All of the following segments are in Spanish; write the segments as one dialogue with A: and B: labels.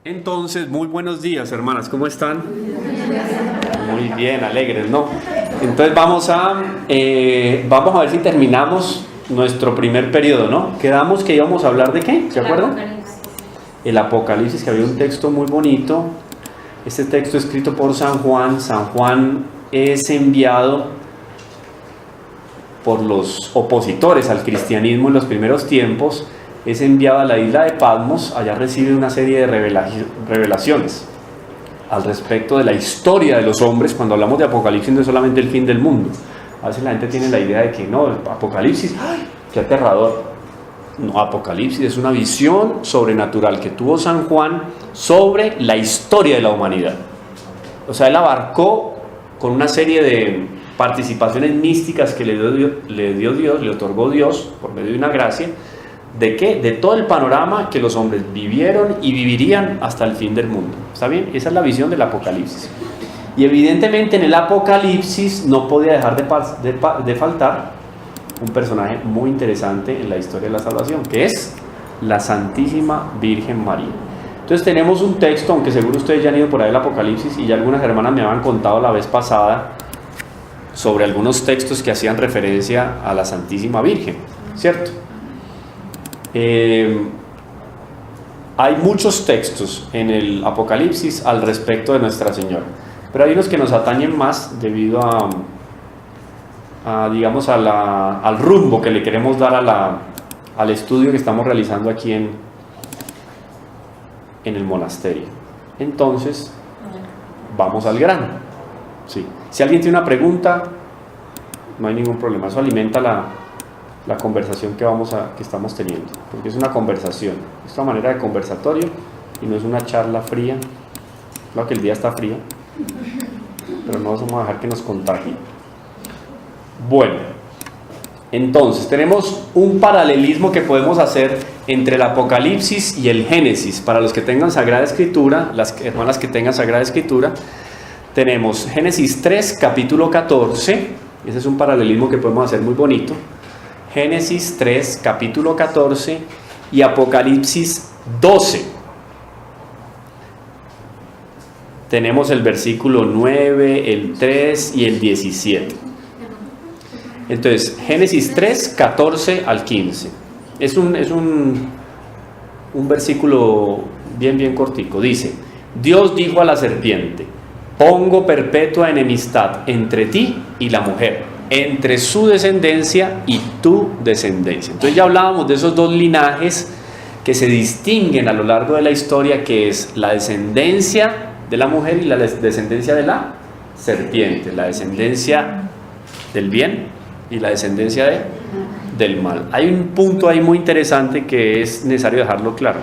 A: Entonces, muy buenos días, hermanas, ¿cómo están? Muy bien, alegres, ¿no? Entonces vamos a ver si terminamos nuestro primer periodo, ¿no? Quedamos que íbamos a hablar de ¿qué? ¿Se acuerdan? El Apocalipsis, que había un texto muy bonito. Este texto escrito por San Juan. San Juan es enviado por los opositores al cristianismo en los primeros tiempos. Es enviado a la isla de Patmos. Allá recibe una serie de revelaciones al respecto de la historia de los hombres. Cuando hablamos de Apocalipsis no es solamente el fin del mundo. A veces la gente tiene la idea de que no, Apocalipsis, ¡ay, qué aterrador! No, Apocalipsis es una visión sobrenatural que tuvo San Juan sobre la historia de la humanidad. O sea, él abarcó con una serie de participaciones místicas que le dio Dios, le otorgó Dios por medio de una gracia. ¿De qué? De todo el panorama que los hombres vivieron y vivirían hasta el fin del mundo. ¿Está bien? Esa es la visión del Apocalipsis. Y evidentemente en el Apocalipsis no podía dejar de faltar un personaje muy interesante en la historia de la salvación, que es la Santísima Virgen María. Entonces tenemos un texto, aunque seguro ustedes ya han ido por ahí al Apocalipsis, y ya algunas hermanas me habían contado la vez pasada sobre algunos textos que hacían referencia a la Santísima Virgen, ¿cierto? Hay muchos textos en el Apocalipsis al respecto de Nuestra Señora, pero hay unos que nos atañen más debido digamos, al rumbo que le queremos dar al estudio que estamos realizando aquí en el monasterio. Entonces, vamos al grano. Sí. Si alguien tiene una pregunta, no hay ningún problema, eso alimenta la conversación que estamos teniendo, porque es una conversación, es una manera de conversatorio y no es una charla fría. Claro que el día está frío, pero no vamos a dejar que nos contagie. Bueno, entonces tenemos un paralelismo que podemos hacer entre el Apocalipsis y el Génesis. Para los que tengan Sagrada Escritura, las hermanas que tengan Sagrada Escritura, tenemos Génesis 3, capítulo 14, ese es un paralelismo que podemos hacer muy bonito. Génesis 3, capítulo 14 y Apocalipsis 12. Tenemos el versículo 9, el 3 y el 17. Entonces, Génesis 3, 14 al 15. Es un versículo bien cortico. Dice: Dios dijo a la serpiente: pongo perpetua enemistad entre ti y la mujer, entre su descendencia y tu descendencia. Entonces ya hablábamos de esos dos linajes que se distinguen a lo largo de la historia, que es la descendencia de la mujer y la descendencia de la serpiente, la descendencia del bien y la descendencia del mal. Hay un punto ahí muy interesante que es necesario dejarlo claro.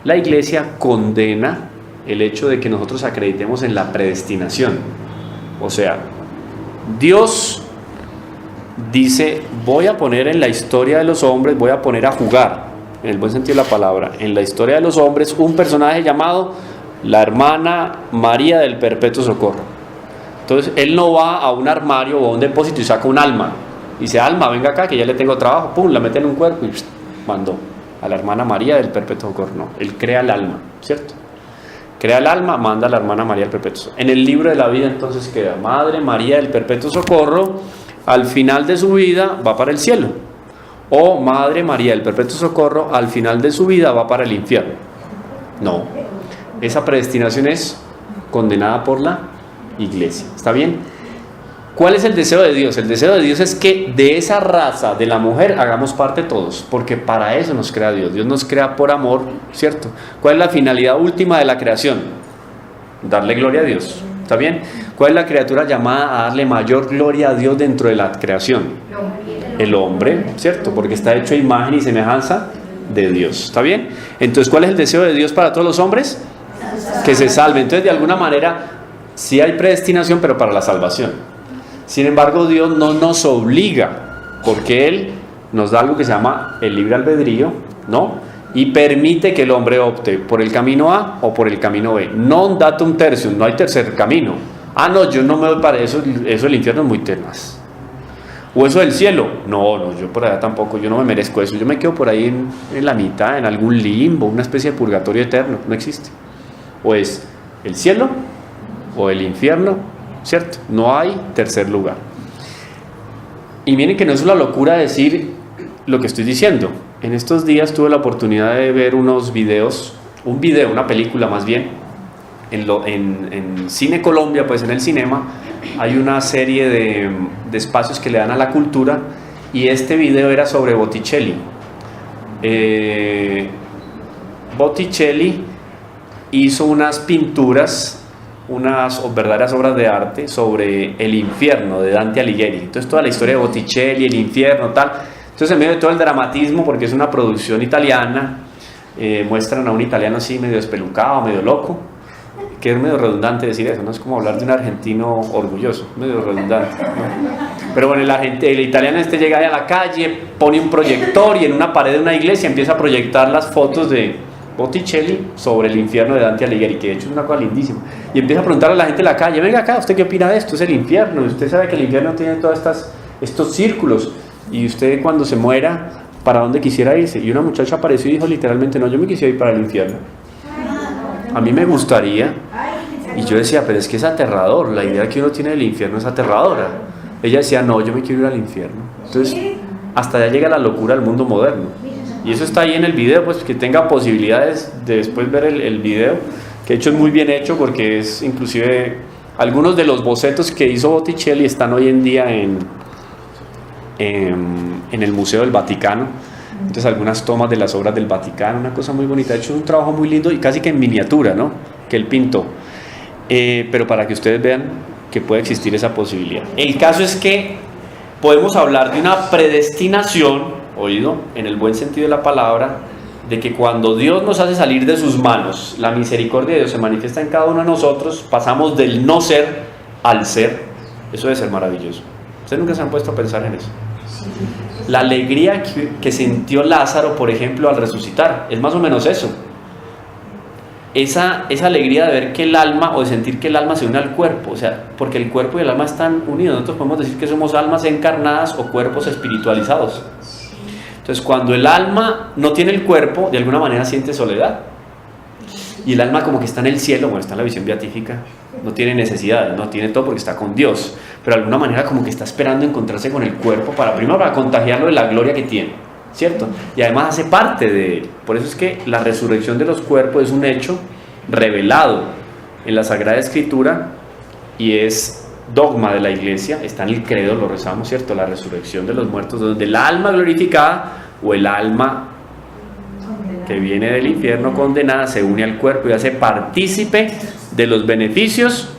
A: La Iglesia condena el hecho de que nosotros acreditemos en la predestinación. O sea, Dios dice: voy a poner en la historia de los hombres, voy a poner a jugar, en el buen sentido de la palabra, en la historia de los hombres, un personaje llamado la hermana María del Perpetuo Socorro. Entonces él no va a un armario o a un depósito y saca un alma, dice: alma, venga acá que ya le tengo trabajo, pum, la mete en un cuerpo y mandó a la hermana María del Perpetuo Socorro. No, él crea el alma, ¿cierto? Crea el alma, manda a la hermana María del Perpetuo Socorro. En el libro de la vida entonces queda Madre María del Perpetuo Socorro, al final de su vida va para el cielo, o Madre María del Perpetuo Socorro, al final de su vida va para el infierno. No, esa predestinación es condenada por la Iglesia. ¿Está bien? ¿Cuál es el deseo de Dios? El deseo de Dios es que de esa raza de la mujer hagamos parte todos, porque para eso nos crea Dios. Dios nos crea por amor, ¿cierto? ¿Cuál es la finalidad última de la creación? Darle gloria a Dios. ¿Está bien? ¿Cuál es la criatura llamada a darle mayor gloria a Dios dentro de la creación? El hombre, ¿cierto? Porque está hecho a imagen y semejanza de Dios. ¿Está bien? Entonces, ¿cuál es el deseo de Dios para todos los hombres? Que se salven. Entonces, de alguna manera, sí hay predestinación, pero para la salvación. Sin embargo, Dios no nos obliga, porque Él nos da algo que se llama el libre albedrío, ¿no? Y permite que el hombre opte por el camino A o por el camino B. Non datum tertium, no hay tercer camino. Ah, no, yo no me voy para eso del infierno es muy tenaz. O eso del cielo, no, yo por allá tampoco, yo no me merezco eso. Yo me quedo por ahí en la mitad, en algún limbo, una especie de purgatorio eterno, no existe. O es el cielo o el infierno, ¿cierto? No hay tercer lugar. Y miren que no es una locura decir lo que estoy diciendo. En estos días tuve la oportunidad de ver unos videos, una película más bien, en Cine Colombia, pues en el cinema, hay una serie de espacios que le dan a la cultura, y este video era sobre Botticelli. Botticelli hizo unas pinturas, unas verdaderas obras de arte sobre el infierno de Dante Alighieri. Entonces toda la historia de Botticelli, el infierno, tal. Entonces en medio de todo el dramatismo, porque es una producción italiana, muestran a un italiano así medio despelucado, medio loco, que es medio redundante decir eso, no es como hablar de un argentino orgulloso, medio redundante, ¿no? Pero bueno, el italiano llega ahí a la calle, pone un proyector y en una pared de una iglesia empieza a proyectar las fotos de Botticelli sobre el infierno de Dante Alighieri, que de hecho es una cosa lindísima, y empieza a preguntarle a la gente de la calle: venga acá, ¿usted qué opina de esto? Es el infierno, usted sabe que el infierno tiene todos estos círculos, y usted cuando se muera, ¿para dónde quisiera irse? Y una muchacha apareció y dijo literalmente: no, yo me quisiera ir para el infierno, a mí me gustaría. Y yo decía: pero es que es aterrador, la idea que uno tiene del infierno es aterradora. Ella decía: no, yo me quiero ir al infierno. Entonces hasta allá llega la locura del mundo moderno, y eso está ahí en el video, pues que tenga posibilidades de después ver el video, que de hecho es muy bien hecho, porque es inclusive algunos de los bocetos que hizo Botticelli están hoy en día en el Museo del Vaticano. Entonces algunas tomas de las obras del Vaticano, una cosa muy bonita. De hecho es un trabajo muy lindo y casi que en miniatura, ¿no?, que él pintó, pero para que ustedes vean que puede existir esa posibilidad. El caso es que podemos hablar de una predestinación, oído, en el buen sentido de la palabra, de que cuando Dios nos hace salir de sus manos, la misericordia de Dios se manifiesta en cada uno de nosotros, pasamos del no ser al ser. Eso debe ser maravilloso. ¿Ustedes nunca se han puesto a pensar en eso? La alegría que sintió Lázaro, por ejemplo, al resucitar, es más o menos eso. Esa alegría de ver que el alma, o de sentir que el alma se une al cuerpo, o sea, porque el cuerpo y el alma están unidos. Nosotros podemos decir que somos almas encarnadas o cuerpos espiritualizados. Entonces, cuando el alma no tiene el cuerpo, de alguna manera siente soledad. Y el alma como que está en el cielo, bueno, está en la visión beatífica, no tiene necesidad, no tiene todo porque está con Dios, pero de alguna manera como que está esperando encontrarse con el cuerpo primero para contagiarlo de la gloria que tiene, ¿cierto? Y además hace parte de él. Por eso es que la resurrección de los cuerpos es un hecho revelado en la Sagrada Escritura y es dogma de la Iglesia. Está en el credo, lo rezamos, ¿cierto? La resurrección de los muertos, donde el alma glorificada o el alma que viene del infierno condenada se une al cuerpo y hace partícipe de los beneficios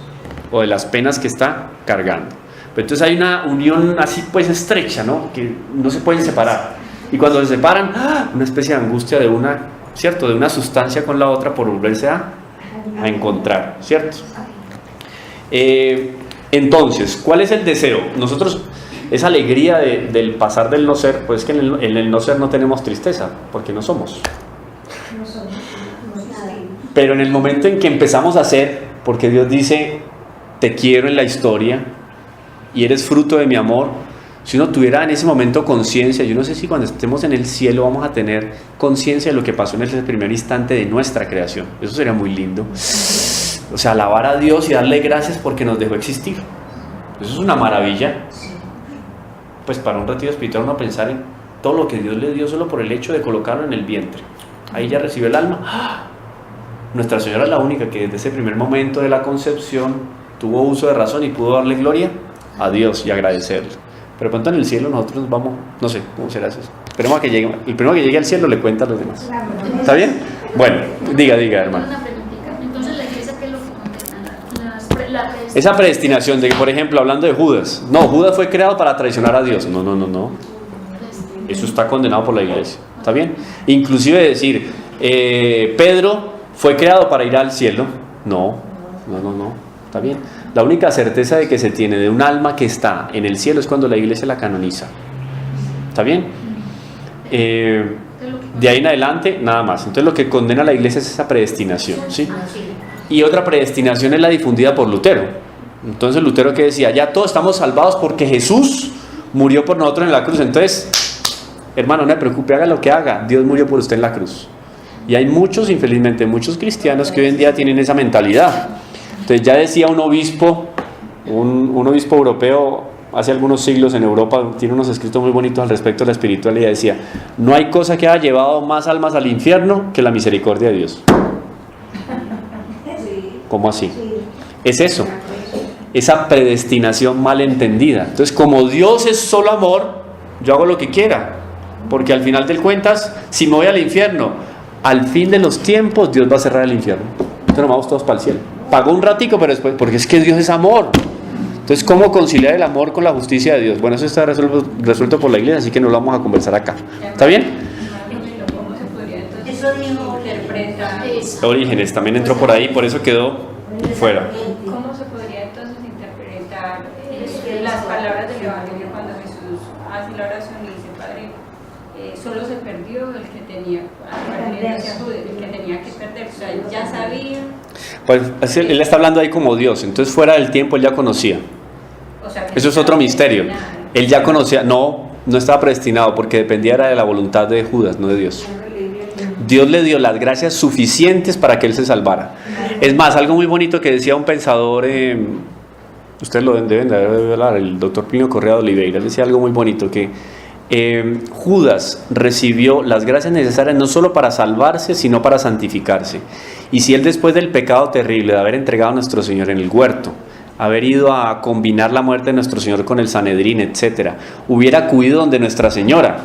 A: o de las penas que está cargando. Pero entonces hay una unión así pues estrecha, ¿no?, que no se pueden separar. Y cuando se separan, una especie de angustia de una, ¿cierto?, de una sustancia con la otra por volverse a encontrar, ¿cierto? Entonces, ¿cuál es el deseo? Nosotros, esa alegría del pasar del no ser, pues es que en el no ser no tenemos tristeza, porque no somos. Pero en el momento en que empezamos a ser, porque Dios dice: te quiero en la historia y eres fruto de mi amor, si uno tuviera en ese momento conciencia, yo no sé si cuando estemos en el cielo vamos a tener conciencia de lo que pasó en ese primer instante de nuestra creación. Eso sería muy lindo. O sea, alabar a Dios y darle gracias porque nos dejó existir. Eso es una maravilla. Pues para un retiro espiritual uno pensar en todo lo que Dios le dio solo por el hecho de colocarlo en el vientre. Ahí ya recibió el alma. Nuestra Señora es la única que desde ese primer momento de la concepción tuvo uso de razón y pudo darle gloria a Dios y agradecerle. Pero pronto en el cielo nosotros nos vamos, no sé cómo será eso. Esperemos a que llegue, el primero que llegue al cielo le cuenta a los demás. ¿Está bien? Bueno, diga, hermano.
B: Entonces la iglesia, ¿qué es lo que condena?
A: Esa predestinación de que, por ejemplo, hablando de Judas, no, Judas fue creado para traicionar a Dios. No. Eso está condenado por la iglesia. ¿Está bien? Inclusive decir, Pedro fue creado para ir al cielo. No. ¿Está bien? La única certeza de que se tiene de un alma que está en el cielo es cuando la iglesia la canoniza. ¿Está bien? De ahí en adelante, nada más. Entonces lo que condena a la iglesia es esa predestinación, ¿sí? Y otra predestinación es la difundida por Lutero. Entonces Lutero, que decía: ya todos estamos salvados porque Jesús murió por nosotros en la cruz. Entonces, hermano, no se preocupe, haga lo que haga, Dios murió por usted en la cruz. Y hay muchos, infelizmente, muchos cristianos que hoy en día tienen esa mentalidad. Entonces ya decía un obispo europeo hace algunos siglos en Europa, tiene unos escritos muy bonitos al respecto de la espiritualidad, decía: no hay cosa que haya llevado más almas al infierno que la misericordia de Dios. ¿Cómo así? Es eso, esa predestinación mal entendida. Entonces, como Dios es solo amor, yo hago lo que quiera, porque al final de cuentas, si me voy al infierno, al fin de los tiempos Dios va a cerrar el infierno, entonces nos vamos todos para el cielo. Pagó un ratico, pero después, porque es que Dios es amor. Entonces, ¿cómo conciliar el amor con la justicia de Dios? Bueno, eso está resuelto por la iglesia, así que no lo vamos a conversar acá. ¿Está bien?
C: ¿Cómo se podría entonces eso dijo interpretar?
A: Orígenes también entró por ahí, por eso quedó fuera.
C: ¿Cómo se podría entonces interpretar las palabras del Evangelio cuando Jesús hace la oración y dice: Padre, solo se perdió el que tenía, el que tenía que perder? O sea, ya sabía.
A: Pues él está hablando ahí como Dios, entonces fuera del tiempo él ya conocía.
C: O sea,
A: eso es otro misterio. Él ya conocía, no estaba predestinado, porque dependía era de la voluntad de Judas, no de Dios. Dios le dio las gracias suficientes para que él se salvara. Es más, algo muy bonito que decía un pensador, ustedes lo deben de hablar, el doctor Plinio Correa de Oliveira, decía algo muy bonito, que Judas recibió las gracias necesarias no solo para salvarse, sino para santificarse. Y si él, después del pecado terrible de haber entregado a nuestro Señor en el huerto, haber ido a combinar la muerte de nuestro Señor con el Sanedrín, etcétera, hubiera acudido donde Nuestra Señora,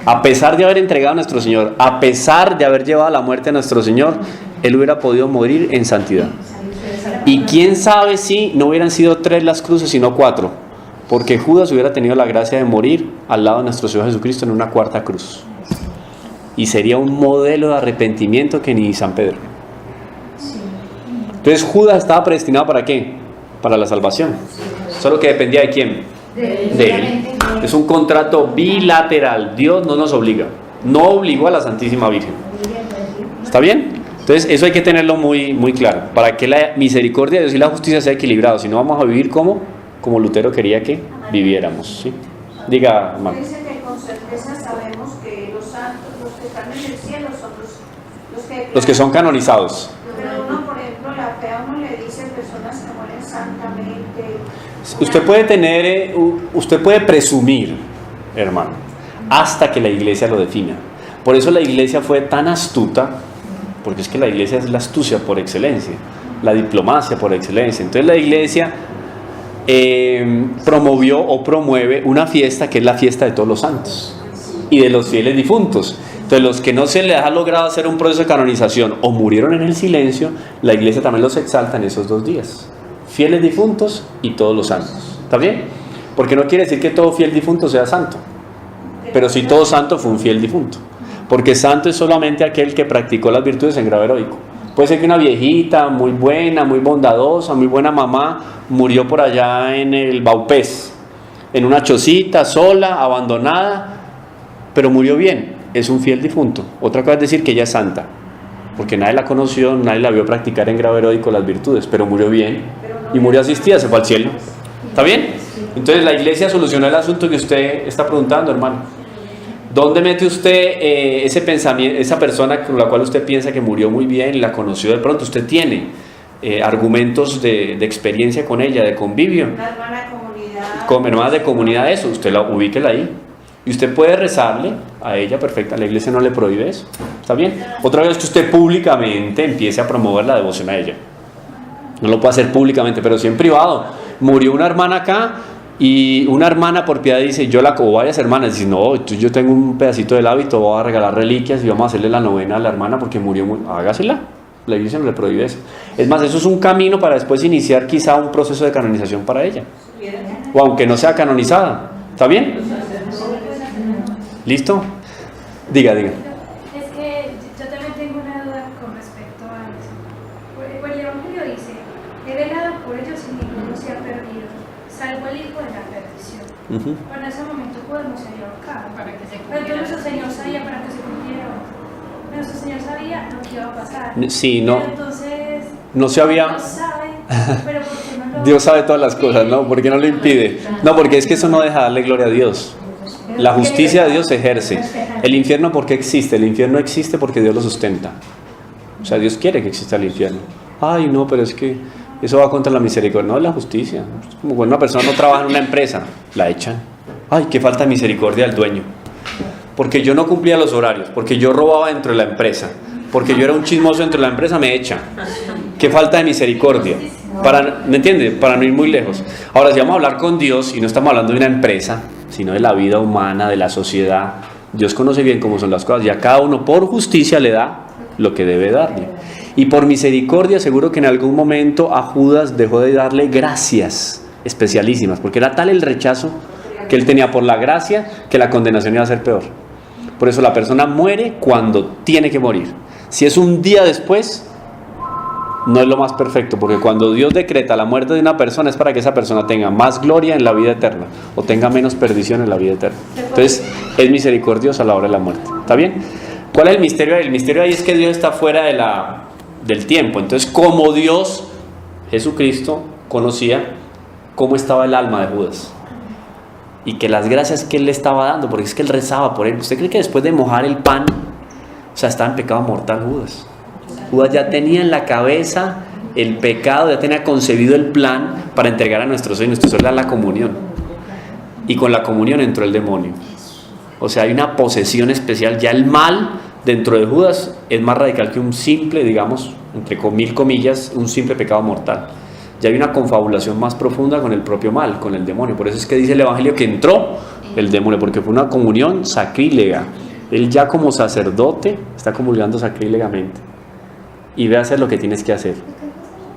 A: a pesar de haber entregado a nuestro Señor, a pesar de haber llevado la muerte a nuestro Señor, él hubiera podido morir en santidad. Y quién sabe si no hubieran sido 3 las cruces, sino 4, porque Judas hubiera tenido la gracia de morir al lado de nuestro Señor Jesucristo en una 4ª cruz. Y sería un modelo de arrepentimiento que ni San Pedro. Entonces Judas estaba predestinado ¿para qué? Para la salvación. Solo que dependía de quién. De él. Es un contrato bilateral. Dios no nos obliga. No obligó a la Santísima Virgen. ¿Está bien? Entonces eso hay que tenerlo muy, muy claro. Para que la misericordia de Dios y la justicia sea equilibrado. Si no, vamos a vivir como Lutero quería que viviéramos. ¿Sí? Diga, hermano.
D: Dice que con certeza sabemos que los santos, los que están en el cielo, son los que
A: son canonizados.
D: Pero uno, por ejemplo, la fe a uno le dice personas que mueren santamente.
A: Usted puede presumir, hermano, hasta que la iglesia lo defina. Por eso la iglesia fue tan astuta, porque es que la iglesia es la astucia por excelencia, la diplomacia por excelencia. Entonces la iglesia promovió o promueve una fiesta que es la fiesta de todos los santos y de los fieles difuntos. Entonces los que no se les ha logrado hacer un proceso de canonización o murieron en el silencio, la iglesia también los exalta en esos 2 días: fieles difuntos y todos los santos. ¿Está bien? Porque no quiere decir que todo fiel difunto sea santo, pero si todo santo fue un fiel difunto, porque santo es solamente aquel que practicó las virtudes en grado heroico. Puede ser que una viejita muy buena, muy bondadosa, muy buena mamá murió por allá en el Baupés, en una chocita, sola, abandonada, pero murió bien. Es un fiel difunto. Otra cosa es decir que ella es santa, porque nadie la conoció, nadie la vio practicar en grado heroico las virtudes, pero murió bien y murió asistida, se fue al cielo. ¿Está bien? Entonces la iglesia solucionó el asunto que usted está preguntando, hermano. ¿Dónde mete usted ese pensamiento, esa persona con la cual usted piensa que murió muy bien, la conoció de pronto? Usted tiene argumentos de experiencia con ella, de convivio.
D: Una hermana de comunidad.
A: Como hermana de comunidad, eso, usted la ubíquela ahí. Y usted puede rezarle a ella, perfecta, la iglesia no le prohíbe eso. ¿Está bien? Otra vez que usted públicamente empiece a promover la devoción a ella. No lo puede hacer públicamente, pero sí en privado. Murió una hermana acá, y una hermana por piedad dice, o varias hermanas dicen, no, yo tengo un pedacito del hábito, voy a regalar reliquias y vamos a hacerle la novena a la hermana porque murió hágasela. La iglesia no le prohíbe eso. Es más, eso es un camino para después iniciar quizá un proceso de canonización para ella, o aunque no sea canonizada. ¿Está bien? ¿Listo? Diga.
E: Es que yo también tengo una duda con respecto a eso. Pues el Evangelio dice, he velado por ellos y ninguno se ha perdido, salvo el hijo de la perdición. Bueno, en ese momento Judas no se había ahorcado.
C: Para que se
E: Pero entonces nuestro Señor sabía para que se cumpliera. Nuestro Señor sabía lo que iba a pasar.
A: Sí, no.
E: Pero entonces,
A: no se había...
E: Dios sabe, pero ¿por qué no lo...
A: Dios sabe todas las cosas, ¿no? ¿Por qué no lo impide? No, porque es que eso no deja darle gloria a Dios. La justicia de Dios se ejerce. El infierno, ¿por qué existe? El infierno existe porque Dios lo sustenta. O sea, Dios quiere que exista el infierno. Ay, no, pero es que eso va contra la misericordia. No, es la justicia. Es como cuando una persona no trabaja en una empresa, la echan. Ay, qué falta de misericordia del dueño. Porque yo no cumplía los horarios, porque yo robaba dentro de la empresa, porque yo era un chismoso dentro de la empresa, me echan. Qué falta de misericordia. ¿Me entiende? Para no ir muy lejos. Ahora, si vamos a hablar con Dios, y no estamos hablando de una empresa, sino de la vida humana, de la sociedad, Dios conoce bien cómo son las cosas, y a cada uno por justicia le da lo que debe darle. Y por misericordia, seguro que en algún momento a Judas dejó de darle gracias especialísimas, porque era tal el rechazo que él tenía por la gracia, que la condenación iba a ser peor. Por eso la persona muere cuando tiene que morir. Si es un día después, no es lo más perfecto, porque cuando Dios decreta la muerte de una persona es para que esa persona tenga más gloria en la vida eterna o tenga menos perdición en la vida eterna. Entonces es misericordioso a la hora de la muerte. ¿Está bien? ¿Cuál es el misterio ahí? El misterio ahí es que Dios está fuera del tiempo. Entonces, como Dios, Jesucristo, conocía cómo estaba el alma de Judas y que las gracias que él le estaba dando, porque es que él rezaba por él. ¿Usted cree que después de mojar el pan, o sea, estaba en pecado mortal Judas? Judas ya tenía en la cabeza el pecado, ya tenía concebido el plan para entregar a nuestro Señor. Nuestro Señor era la comunión, y con la comunión entró el demonio. O sea, hay una posesión especial. Ya el mal dentro de Judas es más radical que un simple, digamos, entre mil comillas, un simple pecado mortal. Ya hay una confabulación más profunda con el propio mal, con el demonio. Por eso es que dice el Evangelio que entró el demonio, porque fue una comunión sacrílega. Él ya como sacerdote está comulgando sacrílegamente y ve a hacer lo que tienes que hacer,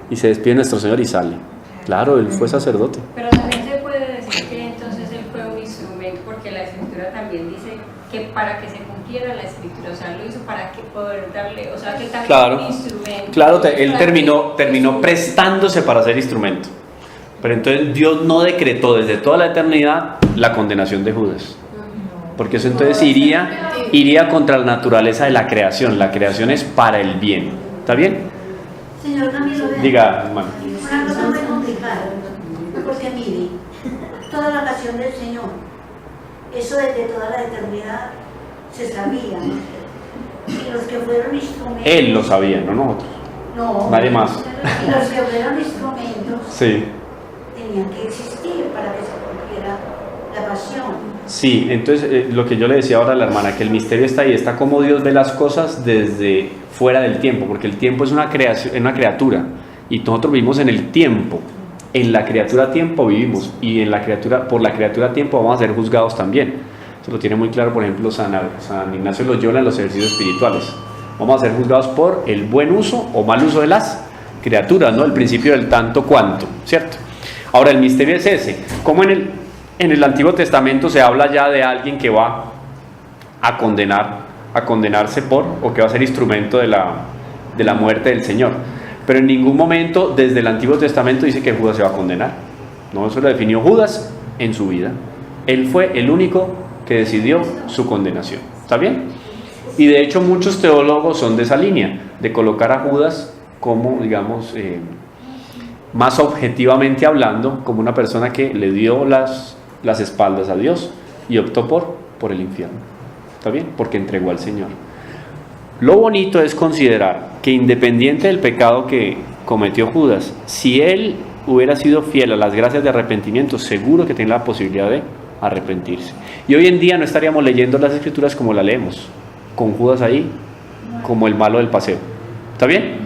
A: y se despide de nuestro Señor y sale. Claro, él fue sacerdote.
C: Pero también se puede decir que entonces él fue un instrumento, porque la Escritura también dice que para que se cumpliera la Escritura, o sea, lo hizo para que poder darle, o sea, que también
A: Claro,
C: un instrumento.
A: claro, él terminó prestándose para ser instrumento. Pero entonces Dios no decretó desde toda la eternidad la condenación de Judas, porque eso entonces iría contra la naturaleza de la creación. La creación es para el bien. ¿Está bien?
F: Señor Camilo,
A: Diga, hermano.
F: una cosa muy complicada, porque mire, toda la pasión del Señor, eso desde toda la eternidad se sabía, ¿no? Y los que fueron instrumentos...
A: Él lo sabía, no nosotros.
F: No.
A: Nadie más.
F: Y los que fueron instrumentos
A: Sí.
F: tenían que existir para que se cumpliera la pasión.
A: Sí, entonces lo que yo le decía ahora a la hermana, que el misterio está ahí, está como Dios ve las cosas desde fuera del tiempo, porque el tiempo es una criatura, y nosotros vivimos en el tiempo. En la criatura tiempo vivimos, y en la criatura, por la criatura tiempo vamos a ser juzgados también. Eso lo tiene muy claro, por ejemplo, San Ignacio de Loyola en los ejercicios espirituales. Vamos a ser juzgados por el buen uso o mal uso de las criaturas, ¿no? El principio del tanto cuanto, ¿cierto? Ahora, el misterio es ese. Como en el Antiguo Testamento se habla ya de alguien que va a condenarse o que va a ser instrumento de la muerte del Señor. Pero en ningún momento desde el Antiguo Testamento dice que Judas se va a condenar. No, eso lo definió Judas en su vida. Él fue el único que decidió su condenación. ¿Está bien? Y de hecho muchos teólogos son de esa línea, de colocar a Judas como, digamos, más objetivamente hablando, como una persona que le dio las espaldas a Dios y optó por el infierno. ¿Está bien? Porque entregó al Señor. Lo bonito es considerar que independiente del pecado que cometió Judas, si él hubiera sido fiel a las gracias de arrepentimiento, seguro que tiene la posibilidad de arrepentirse. Y hoy en día no estaríamos leyendo las Escrituras como las leemos, con Judas ahí como el malo del paseo. ¿Está bien?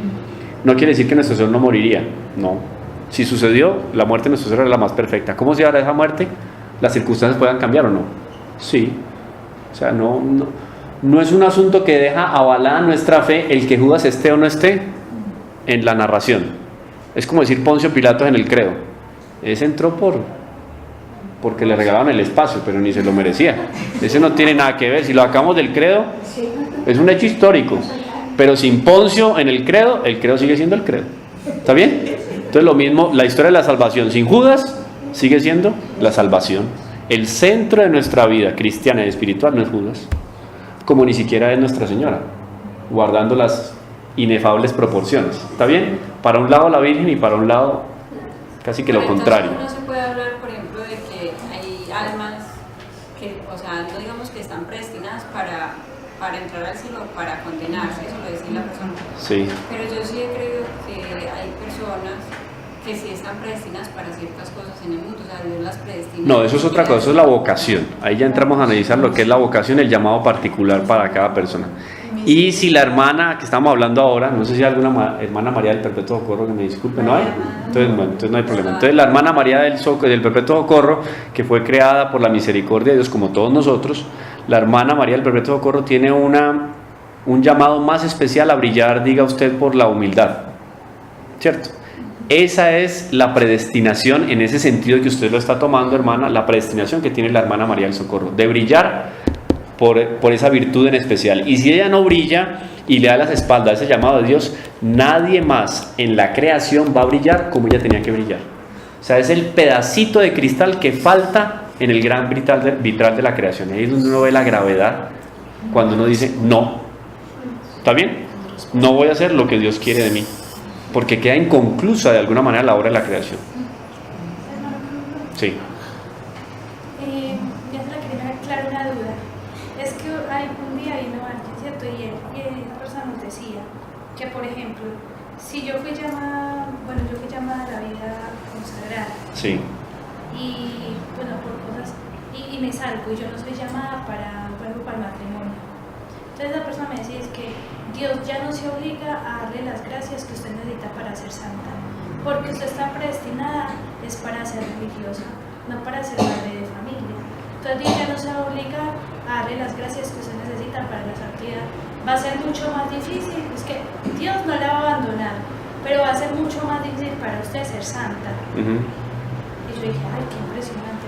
A: No quiere decir que nuestro Señor no moriría, no. Si sucedió, la muerte de nuestro Señor era la más perfecta. ¿Cómo se hará esa muerte? ¿Las circunstancias puedan cambiar o no? Sí. O sea, no es un asunto que deja avalada nuestra fe el que Judas esté o no esté en la narración. Es como decir Poncio Pilatos en el credo. Ese entró porque le regalaban el espacio, pero ni se lo merecía. Ese no tiene nada que ver. Si lo sacamos del credo, es un hecho histórico. Pero sin Poncio en el credo sigue siendo el credo. ¿Está bien? Entonces lo mismo, la historia de la salvación sin Judas sigue siendo la salvación. El centro de nuestra vida cristiana y espiritual no es Judas, como ni siquiera es Nuestra Señora, guardando las inefables proporciones. ¿Está bien? Para un lado la Virgen y para un lado casi que lo contrario.
C: No se puede hablar, por ejemplo, de que hay almas que, o sea, para entrar al cielo o para condenarse, eso lo decía la persona.
A: Sí.
C: Pero yo sí he creído que hay personas que sí están predestinadas para ciertas cosas en el mundo, o sea, Dios las predestina.
A: No, eso es otra cosa, eso es la vocación. Ahí ya entramos a analizar lo que es la vocación, el llamado particular para cada persona. Y si la hermana que estamos hablando ahora, no sé si hay alguna hermana María del Perpetuo Socorro que me disculpe, ¿no hay? Entonces, bueno, entonces no hay problema. Entonces la hermana María del Perpetuo Socorro, que fue creada por la misericordia de Dios como todos nosotros, la hermana María del Perpetuo Socorro tiene un llamado más especial a brillar, diga usted, por la humildad, ¿cierto? Esa es la predestinación en ese sentido que usted lo está tomando, hermana, la predestinación que tiene la hermana María del Socorro, de brillar por esa virtud en especial. Y si ella no brilla y le da las espaldas a ese llamado de Dios, nadie más en la creación va a brillar como ella tenía que brillar. O sea, es el pedacito de cristal que falta en el gran vitral de la creación. Ahí es donde uno ve la gravedad cuando uno dice, no, ¿está bien? No voy a hacer lo que Dios quiere de mí, porque queda inconclusa de alguna manera la obra de la creación. Sí.
E: Ya se la quería aclarar una duda. Es que un día vino alguien, ¿cierto? Y esa persona nos decía que, por ejemplo, si yo fui llamada a la vida consagrada.
A: Sí.
E: Y bueno, por cosas, y me salgo, y yo no soy llamada para el matrimonio. Entonces la persona me decía es que Dios ya no se obliga a darle las gracias que usted necesita para ser santa, porque usted está predestinada es para ser religiosa, no para ser madre de familia. Entonces Dios ya no se obliga a darle las gracias que usted necesita para la santidad. Va a ser mucho más difícil, es que Dios no la va a abandonar, pero va a ser mucho más difícil para usted ser santa. Y yo dije, ay, qué impresionante,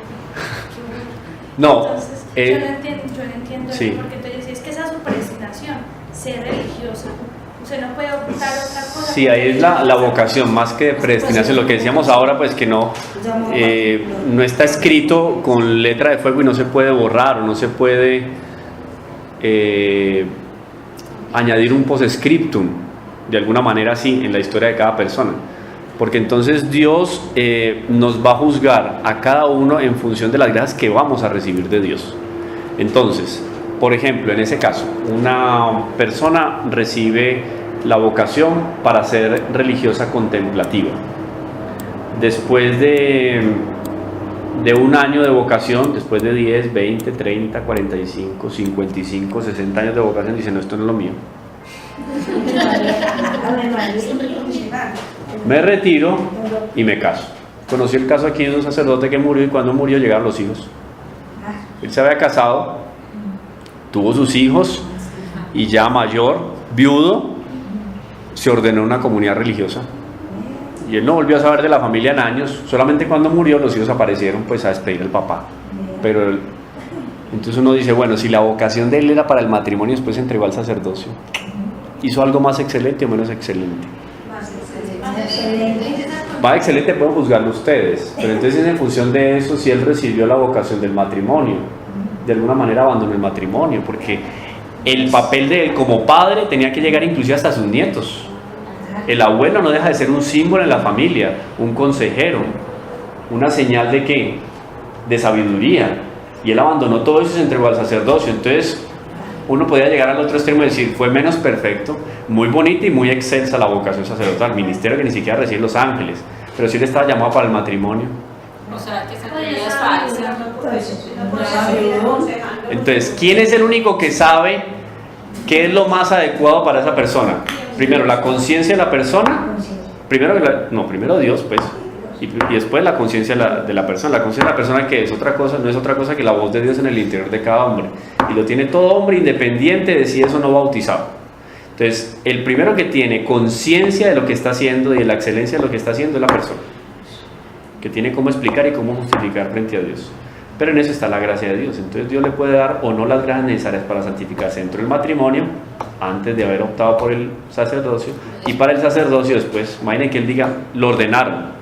E: qué bueno.
A: No,
E: entonces, yo no entiendo
A: sí.
E: eso, porque entonces es que esa es su predestinación, ser religiosa. Usted no puede optar a otra cosa.
A: Sí, ahí es la vocación, más que predestinación. Lo que decíamos ahora, pues que no está escrito con letra de fuego y no se puede borrar o no se puede añadir un postscriptum, de alguna manera así, en la historia de cada persona. Porque entonces Dios nos va a juzgar a cada uno en función de las gracias que vamos a recibir de Dios. Entonces, por ejemplo, en ese caso, una persona recibe la vocación para ser religiosa contemplativa. Después de un año de vocación, después de 10, 20, 30, 45, 55, 60 años de vocación, dice, no, esto no es lo mío. Me retiro y me caso. Conocí el caso aquí de un sacerdote que murió y cuando murió llegaron los hijos. Él se había casado, tuvo sus hijos y ya mayor, viudo, se ordenó una comunidad religiosa. Y él no volvió a saber de la familia en años, solamente cuando murió los hijos aparecieron pues a despedir al papá. Pero entonces uno dice, bueno, si la vocación de él era para el matrimonio, después se entregó al sacerdocio. ¿Hizo algo más excelente o menos excelente? Más excelente pueden juzgarlo ustedes, pero entonces en función de eso, si él recibió la vocación del matrimonio, de alguna manera abandonó el matrimonio, porque el papel de él como padre tenía que llegar inclusive hasta sus nietos. El abuelo no deja de ser un símbolo en la familia, un consejero, una señal de ¿qué? De sabiduría, y él abandonó todo eso y se entregó al sacerdocio. Entonces uno podía llegar al otro extremo y decir, fue menos perfecto, muy bonita y muy excelsa la vocación sacerdotal, ministerio que ni siquiera reciben los ángeles, pero sí le estaba llamado para el matrimonio.
C: O sea, que esa teoría es falsa.
A: Entonces, ¿quién es el único que sabe qué es lo más adecuado para esa persona? Primero, la conciencia de la persona, primero Dios, pues, y después la conciencia de la persona. La conciencia de la persona que es otra cosa, no es otra cosa que la voz de Dios en el interior de cada hombre, y lo tiene todo hombre independiente de si es o no bautizado. Entonces, el primero que tiene conciencia de lo que está haciendo y de la excelencia de lo que está haciendo es la persona, que tiene cómo explicar y cómo justificar frente a Dios. Pero en eso está la gracia de Dios. Entonces Dios le puede dar o no las gracias necesarias para santificarse dentro del matrimonio, antes de haber optado por el sacerdocio, y para el sacerdocio después. Imaginen que él diga, lo ordenaron,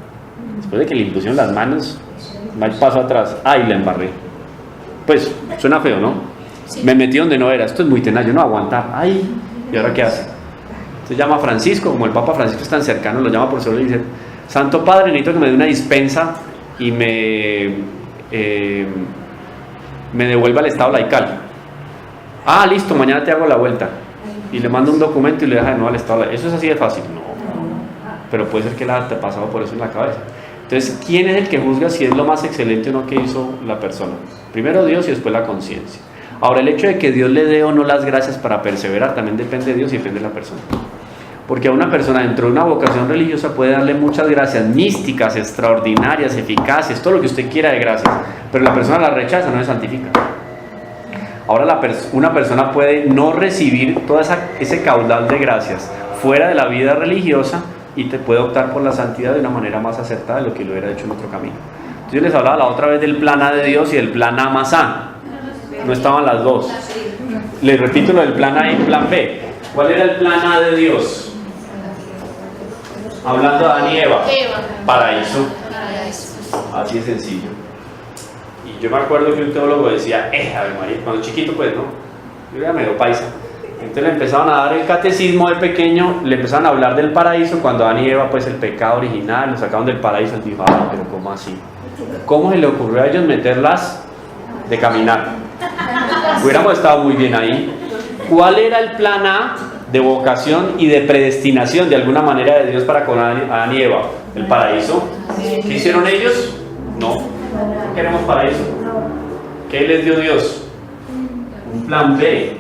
A: después de que le impusieron las manos, va el paso atrás, ¡ay, la embarré! Pues, suena feo, ¿no? Sí. Me metí donde no era, esto es muy tenaz, yo no voy a aguantar, ¡ay! ¿Y ahora qué hace? Se llama Francisco, como el Papa Francisco es tan cercano, lo llama por solo y dice, Santo Padre, necesito que me dé una dispensa y me devuelva al estado laical. Ah, listo, mañana te hago la vuelta. Y le mando un documento y le deja de nuevo al Estado. ¿Eso es así de fácil? No. Pero puede ser que la te ha pasado por eso en la cabeza. Entonces, ¿quién es el que juzga si es lo más excelente o no que hizo la persona? Primero Dios y después la conciencia. Ahora, el hecho de que Dios le dé o no las gracias para perseverar también depende de Dios y depende de la persona. Porque a una persona dentro de una vocación religiosa puede darle muchas gracias místicas, extraordinarias, eficaces, todo lo que usted quiera de gracias, pero la persona la rechaza, no se santifica. Ahora una persona puede no recibir todo ese caudal de gracias fuera de la vida religiosa y te puede optar por la santidad de una manera más acertada de lo que lo hubiera hecho en otro camino. Entonces yo les hablaba la otra vez del plan A de Dios y del plan A más A. No estaban las dos. Les repito lo del plan A y el plan B. ¿Cuál era el plan A de Dios? Hablando de Adán y Eva. Paraíso. Así de sencillo. Y yo me acuerdo que un teólogo decía, Ave María, cuando chiquito pues, ¿no? Yo era medio paisa. Entonces le empezaban a dar el catecismo de pequeño, le empezaban a hablar del paraíso, cuando Adán y Eva, pues el pecado original, lo sacaron del paraíso. Él dijo, pero ¿cómo así? ¿Cómo se le ocurrió a ellos meterlas de caminar? Hubiéramos estado muy bien ahí. ¿Cuál era el plan A de vocación y de predestinación de alguna manera de Dios para con Adán y Eva? ¿El paraíso? ¿Qué hicieron ellos? No queremos paraíso. ¿Qué les dio Dios? Un plan B.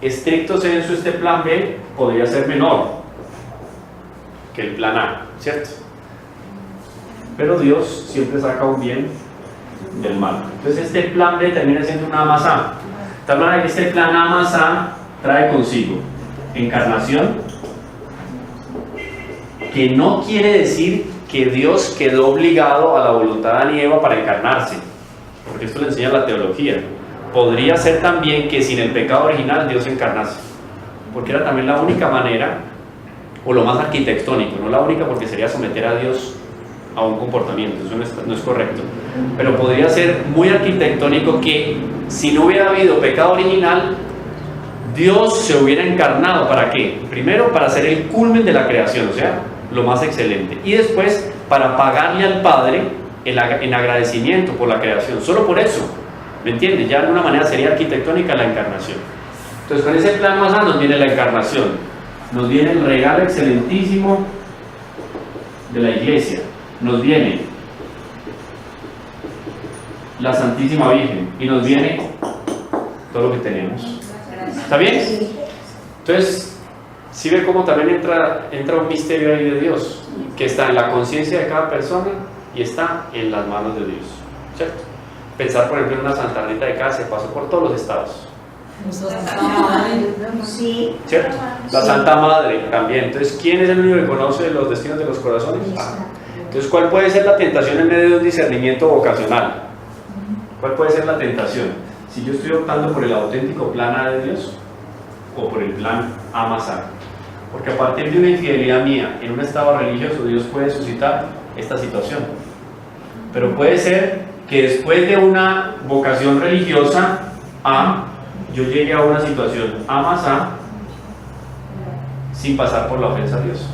A: Estricto sensu, este plan B podría ser menor que el plan A, ¿cierto? Pero Dios siempre saca un bien del mal. Entonces este plan B termina siendo una A más A. De tal manera que este plan A más A trae consigo encarnación, que no quiere decir que Dios quedó obligado a la voluntad de Adán y Eva para encarnarse, porque esto le enseña la teología. Podría ser también que sin el pecado original Dios encarnase, porque era también la única manera, o lo más arquitectónico, no la única porque sería someter a Dios a un comportamiento, eso no es correcto, pero podría ser muy arquitectónico que si no hubiera habido pecado original, Dios se hubiera encarnado. ¿Para qué? Primero para ser el culmen de la creación, o sea, lo más excelente, y después para pagarle al Padre en agradecimiento por la creación, solo por eso, ¿me entiendes? Ya de una manera sería arquitectónica la encarnación. Entonces con ese plan más allá nos viene la encarnación, nos viene el regalo excelentísimo de la iglesia, nos viene la Santísima Virgen y nos viene todo lo que tenemos. ¿Está bien? Entonces, ¿sí ve cómo también entra un misterio ahí de Dios? Que está en la conciencia de cada persona y está en las manos de Dios, ¿cierto? Pensar, por ejemplo, en una Santa Rita de Cássia, pasó por todos los estados, ¿cierto? La Santa Madre también. Entonces, ¿quién es el único que conoce los destinos de los corazones? Entonces, ¿cuál puede ser la tentación en medio de un discernimiento vocacional? ¿Cuál puede ser la tentación? Si yo estoy optando por el auténtico plan A de Dios o por el plan A más A. Porque a partir de una infidelidad mía en un estado religioso, Dios puede suscitar esta situación. Pero puede ser que después de una vocación religiosa A, yo llegue a una situación A más A sin pasar por la ofensa a Dios.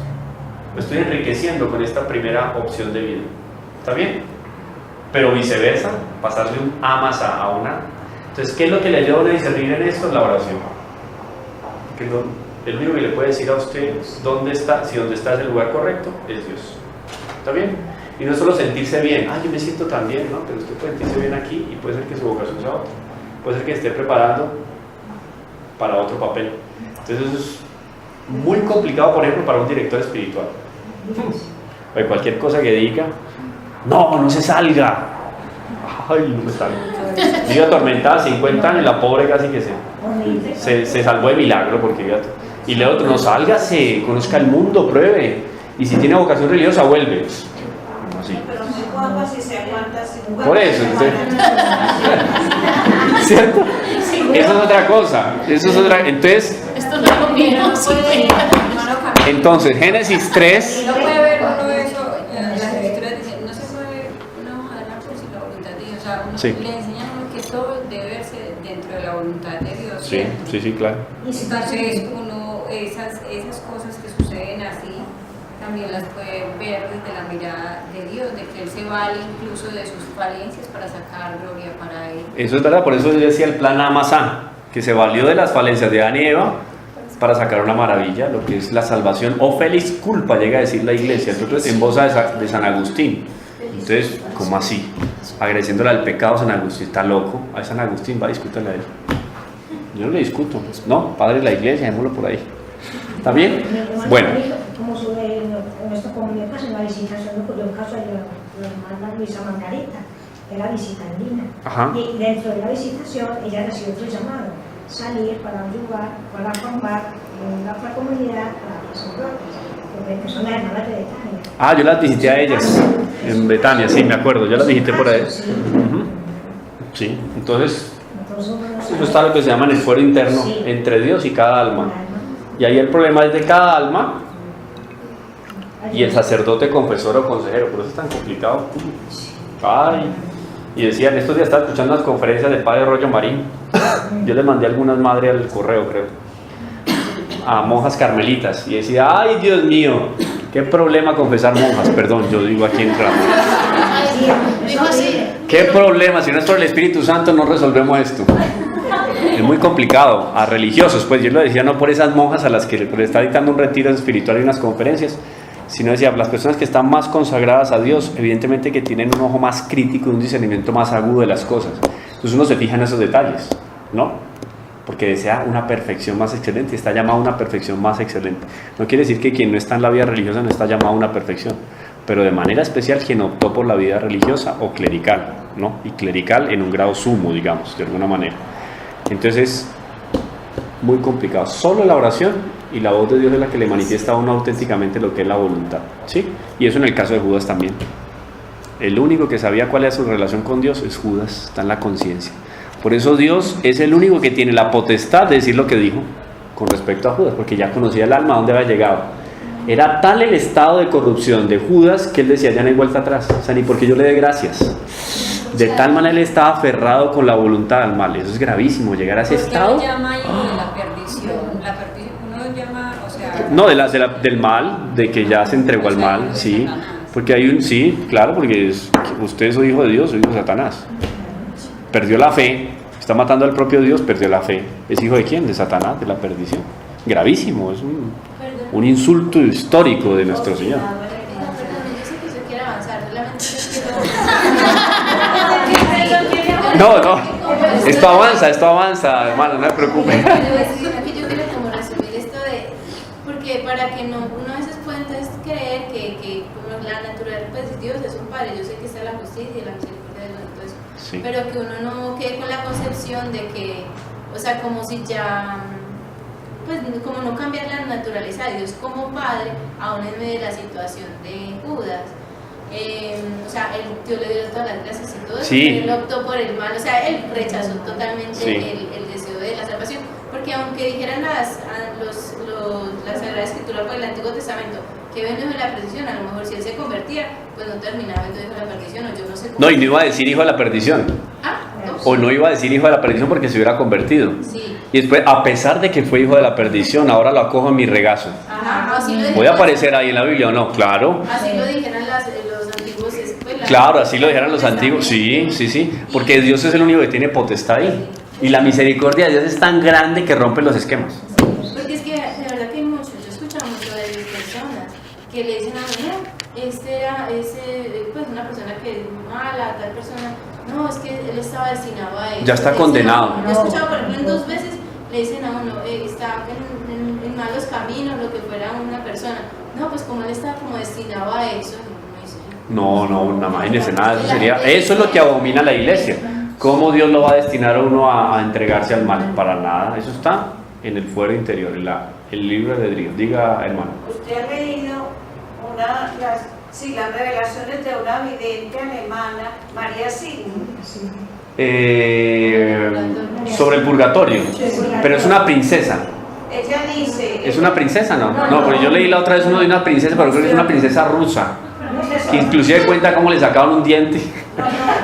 A: Me estoy enriqueciendo con esta primera opción de vida. ¿Está bien? Pero viceversa, pasar de un A más A una. Entonces, ¿qué es lo que le ayuda a uno a discernir en esto? La oración. El único que le puede decir a usted dónde está, si donde está es el lugar correcto, es Dios. ¿Está bien? Y no solo sentirse bien, yo me siento tan bien, ¿no? Pero usted puede sentirse bien aquí y puede ser que su vocación sea otra. Puede ser que esté preparando para otro papel. Entonces eso es muy complicado, por ejemplo, para un director espiritual. O cualquier cosa que diga, no se salga. No me salga. Vive atormentada 50 años, la pobre casi que se salvó de milagro, porque y le otro, no sálgase, conozca el mundo, pruebe, y si tiene vocación religiosa vuelve. Así.
D: Pero muy guapa si se aguanta 50.
A: Por eso, ¿cierto? Eso es otra cosa. Entonces,
B: esto no lo vieron,
A: entonces Génesis 3.
C: No puede ver uno eso, las escrituras dicen, no se puede una hoja del árbol sin la voluntad de Dios. O sea, le enseñan a uno que todo debe verse dentro de la voluntad de Dios.
A: Sí, claro.
C: Entonces, esas cosas que suceden así, también las puede ver desde la mirada de Dios, de que Él se vale incluso de sus falencias para sacar gloria para Él.
A: Eso es verdad, por eso yo decía el plan Amazán, que se valió de las falencias de Adán y Eva para sacar una maravilla, lo que es la salvación, o feliz culpa, llega a decir la iglesia, entonces en voz de San Agustín. Entonces, ¿cómo así? Agradeciéndole al pecado, San Agustín está loco. A San Agustín va a discutirle a él. Yo no le discuto. No, padre de la iglesia, démoslo por ahí. ¿Está bien? Bueno.
G: Como sube en nuestra comunidad, pues en la visitación ocurrió un caso de la hermana Luisa Margarita, de la visita en Lina.
A: Ajá.
G: Y dentro de la visitación, ella recibió otro llamado: salir para un lugar, para formar en la otra comunidad, para San Roque, que son las hermanas de Betania.
A: Ah, yo las visité a ellas en Betania, sí, me acuerdo, yo las visité por ahí. Sí, entonces, eso está lo que se llama en el fuero interno, entre Dios y cada alma. Y ahí el problema es de cada alma y el sacerdote, confesor o consejero, por eso es tan complicado. Ay, y decían, estos días estaba escuchando las conferencias del padre Rollo Marín. Yo le mandé algunas madres al correo, creo, a monjas carmelitas, y decía, ay, Dios mío, qué problema confesar monjas, perdón, yo digo aquí en claro. Qué problema, si no es por el Espíritu Santo no resolvemos esto. Es muy complicado. A religiosos, pues yo lo decía no por esas monjas a las que le está dictando un retiro espiritual y unas conferencias, sino decía, las personas que están más consagradas a Dios, evidentemente que tienen un ojo más crítico y un discernimiento más agudo de las cosas. Entonces uno se fija en esos detalles, ¿no? Porque desea una perfección más excelente, está llamado a una perfección más excelente. No quiere decir que quien no está en la vida religiosa no está llamado a una perfección, pero de manera especial quien optó por la vida religiosa o clerical, ¿no? Y clerical en un grado sumo, digamos, de alguna manera. Entonces es muy complicado. Solo la oración y la voz de Dios es la que le manifiesta a uno auténticamente lo que es la voluntad, ¿sí? Y eso en el caso de Judas también. El único que sabía cuál era su relación con Dios es Judas, está en la conciencia. Por eso Dios es el único que tiene la potestad de decir lo que dijo con respecto a Judas, porque ya conocía el alma, a dónde había llegado. Era tal el estado de corrupción de Judas que él decía, ya no hay vuelta atrás, o sea, ni porque yo le dé gracias. De tal manera él estaba aferrado con la voluntad al mal. Eso es gravísimo, llegar a ese estado.
C: ¿Por qué lo llama hijo de la perdición? La perdición, uno llama, o sea...
A: No, del mal, de que ya se entregó al mal, sí. Porque hay un, sí, claro, porque usted es hijo de Dios, hijo de Satanás. Perdió la fe, está matando al propio Dios, perdió la fe. ¿Es hijo de quién? De Satanás, de la perdición. Gravísimo, es un insulto histórico de nuestro Señor. No, esto avanza, hermano, no me preocupe.
H: Aquí yo quiero como resumir esto de, porque para que uno a veces puede entonces creer que como la naturaleza, pues Dios es un Padre, yo sé que está la justicia y la misericordia de todo eso, sí. Pero que uno no quede con la concepción de que, o sea, como si ya, pues como no cambiar la naturaleza de Dios como Padre, aún en medio de la situación de Judas. O sea, Dios le dio todas las gracias y todo eso,
A: sí.
H: Él optó por el mal, o sea, él rechazó totalmente
A: sí.
H: el deseo de la salvación, porque aunque dijeran la Sagrada Escritura por el Antiguo Testamento que ven hijo de la perdición, a lo mejor si él se convertía, pues no terminaba viendo hijo de la perdición, o yo no sé cómo.
A: No, y no iba a decir hijo de la perdición. O no iba a decir hijo de la perdición porque se hubiera convertido.
H: Sí.
A: Y después, a pesar de que fue hijo de la perdición, ahora lo acojo en mi regazo.
H: Ajá, así lo
A: ¿Voy a aparecer ahí en la Biblia o no? Claro.
H: Así lo dijeran los antiguos. Pues,
A: claro, así lo dijeran los antiguos. Sí. Porque Dios es el único que tiene potestad ahí. Y la misericordia de Dios es tan grande que rompe los esquemas.
H: Porque es que de verdad que hay muchos, yo he escuchado mucho de personas que le dicen a uno, pues una persona que es mala, tal persona, no, es que él estaba destinado a eso.
A: Ya está condenado.
H: Yo he escuchado, por ejemplo, en 2 veces le dicen a uno, está en malos caminos, lo que fuera una persona. No, pues como él estaba como destinado a eso.
A: No, imagínese nada, eso es lo que abomina la iglesia. ¿Cómo Dios lo va a destinar a uno a entregarse al mal? Para nada, eso está en el fuero interior, en el libro de Dios. Diga, hermano.
D: Usted ha leído las revelaciones de una vidente alemana, María Sigmund.
A: Sobre el purgatorio, pero es una princesa.
D: Ella dice...
A: ¿Es una princesa? No, porque yo leí la otra vez uno de una princesa, pero creo que es una princesa rusa. Que inclusive cuenta cómo le sacaban un diente.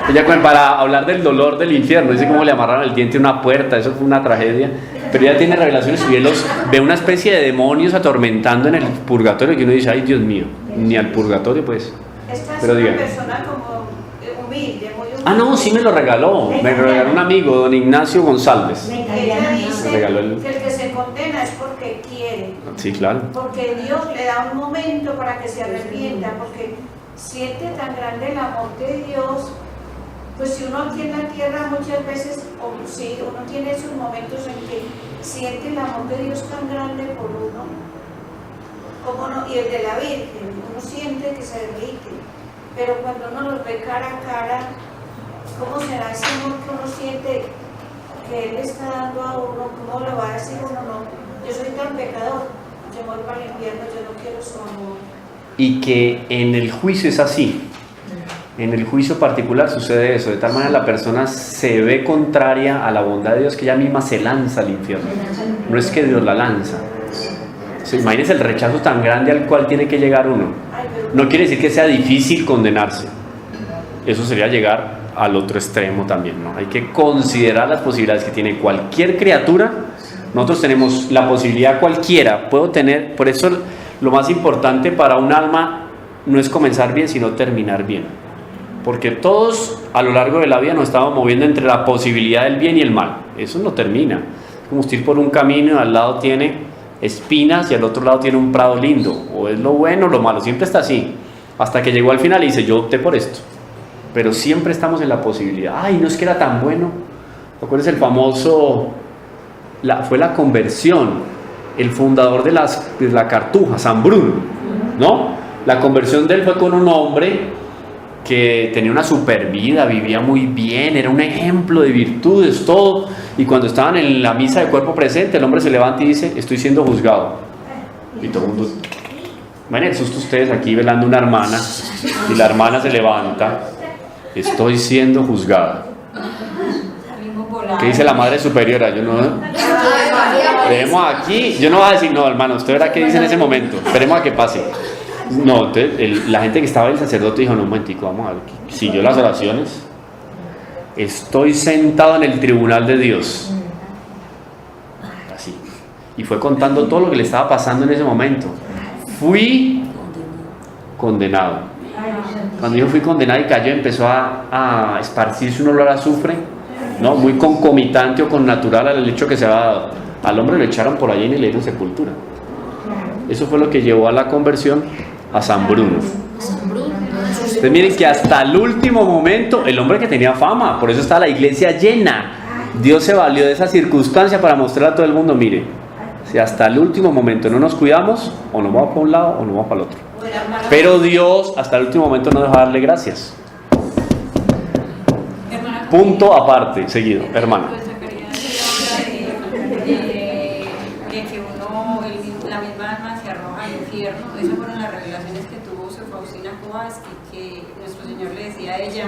A: Ella cuenta, para hablar del dolor del infierno, dice cómo le amarraron el diente a una puerta, eso fue una tragedia. Pero ella tiene revelaciones y ve una especie de demonios atormentando en el purgatorio que uno dice, ay Dios mío, ni al purgatorio pues.
D: Esta es
A: Pero
D: una
A: diga.
D: persona como humilde, muy humilde.
A: Ah, no, sí me lo regaló un amigo, don Ignacio González.
D: Ella dice
A: Me regaló el-
D: que el que se condena es porque quiere,
A: Sí, claro.
D: porque Dios le da un momento para que se arrepienta, porque siente tan grande el amor de Dios. Pues si uno aquí en la tierra muchas veces, o sí, uno tiene esos momentos en que siente el amor de Dios tan grande por uno, como no, y el de la Virgen, uno siente que se derrite, pero cuando uno los ve cara a cara, ¿cómo será ese amor que uno siente que Él está dando a uno? ¿Cómo lo va a decir uno? No, yo soy tan pecador, yo voy para el infierno, yo no quiero su amor.
A: Y que en el juicio es así. En el juicio particular sucede eso, de tal manera la persona se ve contraria a la bondad de Dios que ella misma se lanza al infierno. No es que Dios la lanza. O sea, imagínense el rechazo tan grande al cual tiene que llegar uno. No quiere decir que sea difícil condenarse. Eso sería llegar al otro extremo también, ¿no? Hay que considerar las posibilidades que tiene cualquier criatura. Nosotros tenemos la posibilidad cualquiera, puedo tener, por eso lo más importante para un alma no es comenzar bien, sino terminar bien. Porque todos a lo largo de la vida nos estamos moviendo entre la posibilidad del bien y el mal. Eso no termina. Es como ir por un camino y al lado tiene espinas y al otro lado tiene un prado lindo. O es lo bueno o lo malo. Siempre está así. Hasta que llegó al final y dice, yo opté por esto. Pero siempre estamos en la posibilidad. Ay, no es que era tan bueno. ¿Te acuerdas el famoso? Fue la conversión. El fundador de la Cartuja, San Bruno. ¿No? La conversión de él fue con un hombre que tenía una super vida, vivía muy bien, era un ejemplo de virtudes, todo. Y cuando estaban en la misa de cuerpo presente, el hombre se levanta y dice, estoy siendo juzgado. Y todo el mundo, bueno, el susto ustedes aquí velando una hermana, y la hermana se levanta, estoy siendo juzgada. ¿Qué dice la Madre Superiora? Yo no... Esperemos aquí, yo no voy a decir, no hermano, usted verá qué dice en ese momento, esperemos a que pase. No, entonces la gente que estaba, el sacerdote dijo, no, un momentico, vamos a ver, siguió las oraciones. Estoy sentado en el tribunal de Dios. Así. Y fue contando todo lo que le estaba pasando en ese momento. Fui condenado. Cuando yo fui condenado y cayó, empezó a esparcirse un olor a azufre, ¿no? Muy concomitante o connatural al hecho que se había dado. Al hombre lo echaron por allí y le dieron sepultura. Eso fue lo que llevó a la conversión a San Bruno. Ustedes miren que hasta el último momento, el hombre que tenía fama, por eso está la iglesia llena. Dios se valió de esa circunstancia para mostrar a todo el mundo, mire, si hasta el último momento no nos cuidamos, o nos vamos para un lado o nos vamos para el otro. Pero Dios hasta el último momento no dejó de darle gracias. Punto aparte, seguido, hermano.
C: Esas fueron las revelaciones que tuvo Sor Faustina Kowalski, que nuestro Señor le decía a ella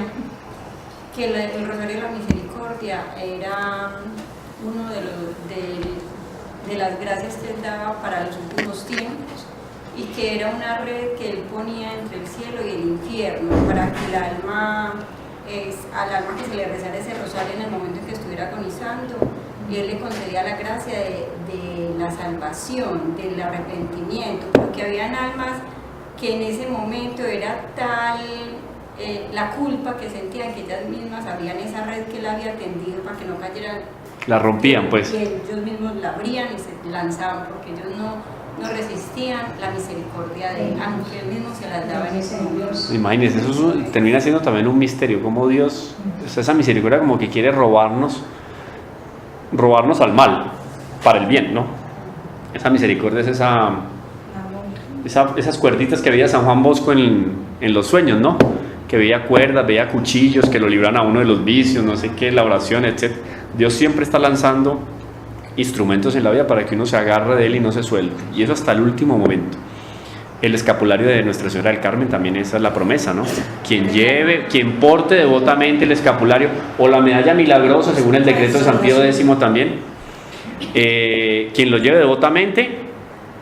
C: que el Rosario de la Misericordia era uno de las gracias que Él daba para los últimos tiempos y que era una red que Él ponía entre el cielo y el infierno para que al alma que se le rezara ese rosario en el momento en que estuviera agonizando, y Él le concedía la gracia de la salvación, del arrepentimiento, porque habían almas que en ese momento era tal la culpa que sentían que ellas mismas abrían esa red que Él había tendido para que no cayeran.
A: La rompían, pues.
C: Y ellos mismos la abrían y se lanzaban, porque ellos no resistían la misericordia de Él, aunque Él mismo se las daba en ese momento.
A: Imagínense, eso termina siendo también un misterio, como Dios, esa misericordia como que quiere robarnos al mal, para el bien, ¿no? Esa misericordia es esas cuerditas que veía San Juan Bosco en los sueños, ¿no? Que veía cuerdas, veía cuchillos que lo libran a uno de los vicios, no sé qué, la oración, etc. Dios siempre está lanzando instrumentos en la vida para que uno se agarre de él y no se suelte, y eso hasta el último momento. El escapulario de Nuestra Señora del Carmen también, esa es la promesa, ¿no? Quien porte devotamente el escapulario o la medalla milagrosa, según el decreto de San Pío X también, quien lo lleve devotamente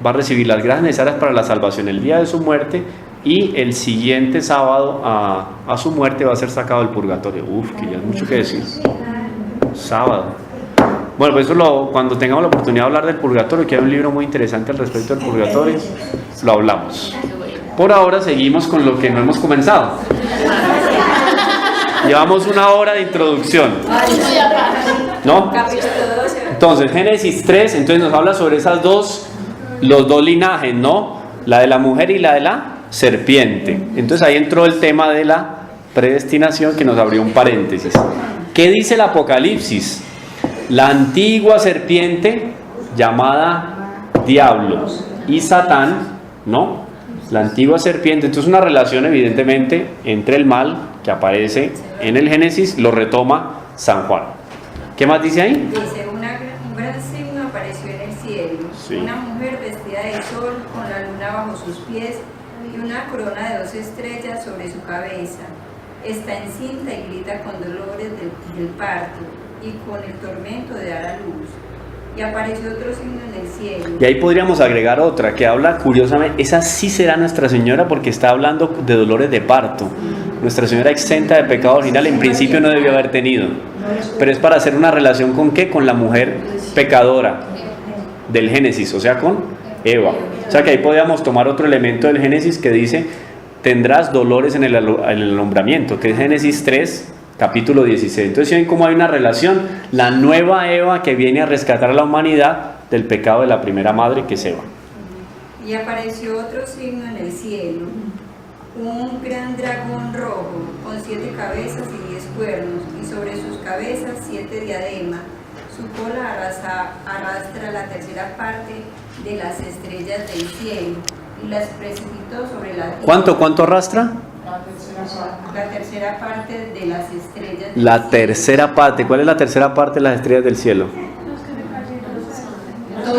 A: va a recibir las gracias necesarias para la salvación el día de su muerte, y el siguiente sábado a su muerte va a ser sacado del purgatorio. Uf, que ya es mucho que decir. Sábado. Bueno, pues eso cuando tengamos la oportunidad de hablar del purgatorio, que hay un libro muy interesante al respecto del purgatorio, lo hablamos. Por ahora seguimos con lo que no hemos comenzado. Llevamos 1 hora de introducción, ¿no? Entonces, Génesis 3, entonces nos habla sobre los dos linajes, ¿no? La de la mujer y la de la serpiente. Entonces ahí entró el tema de la predestinación, que nos abrió un paréntesis. ¿Qué dice el Apocalipsis? La antigua serpiente llamada Diablo y Satán, ¿no? La antigua serpiente. Entonces una relación evidentemente entre el mal que aparece en el Génesis, lo retoma San Juan. ¿Qué más dice ahí?
C: Dice, un gran signo apareció en el cielo,
A: sí.
C: Una mujer vestida de sol con la luna bajo sus pies y una corona de 2 estrellas sobre su cabeza. Está encinta y grita con dolores del parto y con el tormento de dar a luz. Y apareció otro signo en el cielo.
A: Y ahí podríamos agregar otra que habla curiosamente, esa sí será Nuestra Señora porque está hablando de dolores de parto. Nuestra Señora exenta de pecado original, en principio no debió haber tenido, pero es para hacer una relación con ¿qué? Con la mujer pecadora del Génesis, o sea, con Eva. O sea que ahí podríamos tomar otro elemento del Génesis que dice, tendrás dolores en el alumbramiento, que es Génesis 3, capítulo 16. Entonces, ¿ven cómo hay una relación? La nueva Eva que viene a rescatar a la humanidad del pecado de la primera madre, que es Eva.
C: Y apareció otro signo en el cielo, un gran dragón rojo, con 7 cabezas y 10 cuernos, y sobre sus cabezas 7 diademas. Su cola arrastra la tercera parte de las estrellas del cielo, y las precipitó sobre la tierra.
A: ¿Cuánto arrastra?
C: La tercera parte de las estrellas del
A: La tercera parte. ¿Cuál es la tercera parte de las estrellas del cielo?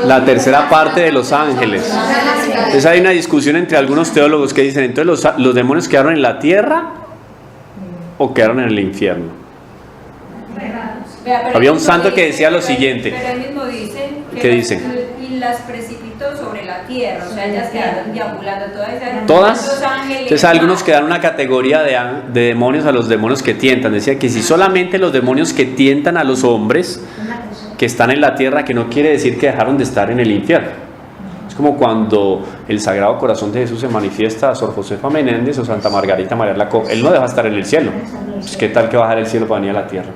A: La tercera parte de los ángeles. Entonces hay una discusión entre algunos teólogos que dicen, entonces los demonios quedaron en la tierra o quedaron en el infierno. Había un santo que decía lo siguiente.
C: Pero él mismo dice que
A: ¿qué dice?
C: Y las precipitó sobre la tierra, o sea, ellas quedaron deambulando
A: ¿Todas? Entonces algunos que dan una categoría de demonios a los demonios que tientan. Decía que si solamente los demonios que tientan a los hombres que están en la tierra, que no quiere decir que dejaron de estar en el infierno. Es como cuando el Sagrado Corazón de Jesús se manifiesta a Sor Josefa Menéndez o Santa Margarita María Lacob. Él no deja de estar en el cielo. Pues, ¿qué tal que bajar el cielo para venir a la tierra?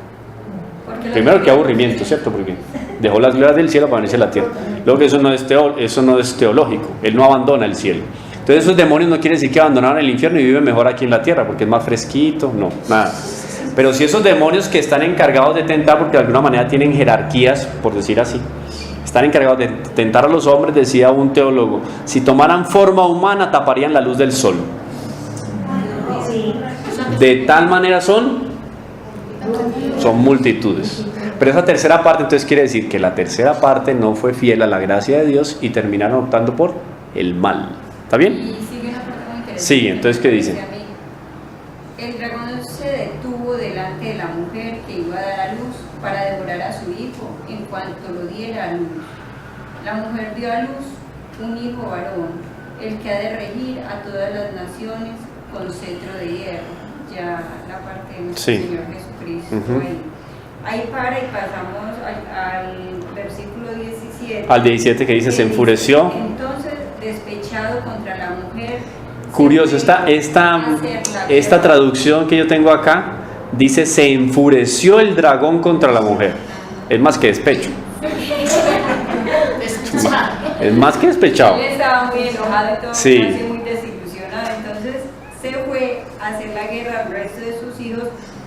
A: Primero, qué aburrimiento, ¿cierto? Porque dejó las glorias del cielo para venirse a la tierra. Luego que eso no es teológico. Él no abandona el cielo. Entonces esos demonios no quiere decir que abandonaron el infierno y viven mejor aquí en la tierra porque es más fresquito. No, nada. Pero si esos demonios que están encargados de tentar, porque de alguna manera tienen jerarquías, por decir así, están encargados de tentar a los hombres, decía un teólogo, si tomaran forma humana taparían la luz del sol. De tal manera son multitudes. Pero esa tercera parte entonces quiere decir que la tercera parte no fue fiel a la gracia de Dios y terminaron optando por el mal. ¿Está bien?
C: Y sigue una parte muy interesante.
A: Sí, entonces ¿qué dice?
C: El dragón se detuvo delante de la mujer que iba a dar a luz para devorar a su hijo en cuanto lo diera a luz. La mujer dio a luz un hijo varón, el que ha de regir a todas las naciones con cetro de hierro. Ya la parte de nuestro Señor Jesucristo. Ahí para y pasamos al versículo 17.
A: Al 17 que dice, se enfureció.
C: Entonces, despechado contra la mujer.
A: Curioso, esta traducción que yo tengo acá dice, se enfureció el dragón contra la mujer. Es más que despecho. Es más que despechado.
C: Él estaba muy enojado y todo,
A: sí.
C: Muy desilusionado. Entonces se fue a hacer la guerra al resto de sus hijos,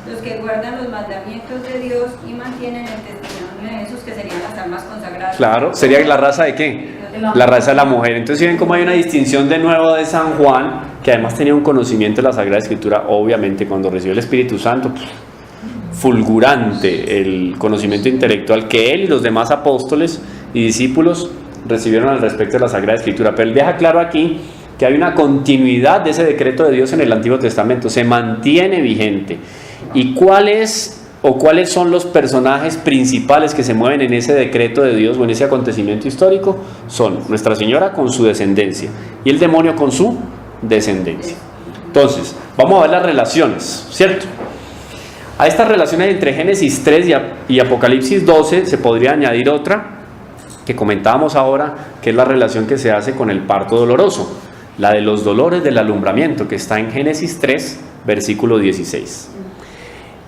C: los que guardan los mandamientos de Dios y mantienen el testimonio de Jesús, que serían las almas consagradas.
A: Claro, ¿sería la raza de qué? La raza de la mujer. Entonces, ¿sí ven cómo hay una distinción de nuevo de San Juan, que además tenía un conocimiento de la Sagrada Escritura? Obviamente, cuando recibió el Espíritu Santo, fulgurante el conocimiento intelectual que él y los demás apóstoles y discípulos recibieron al respecto de la Sagrada Escritura. Pero él deja claro aquí que hay una continuidad de ese decreto de Dios en el Antiguo Testamento, se mantiene vigente. ¿Y cuáles son los personajes principales que se mueven en ese decreto de Dios o en ese acontecimiento histórico? Son Nuestra Señora con su descendencia y el demonio con su descendencia. Entonces, vamos a ver las relaciones, ¿cierto? A estas relaciones entre Génesis 3 y Apocalipsis 12 se podría añadir otra que comentábamos ahora, que es la relación que se hace con el parto doloroso, la de los dolores del alumbramiento, que está en Génesis 3, versículo 16.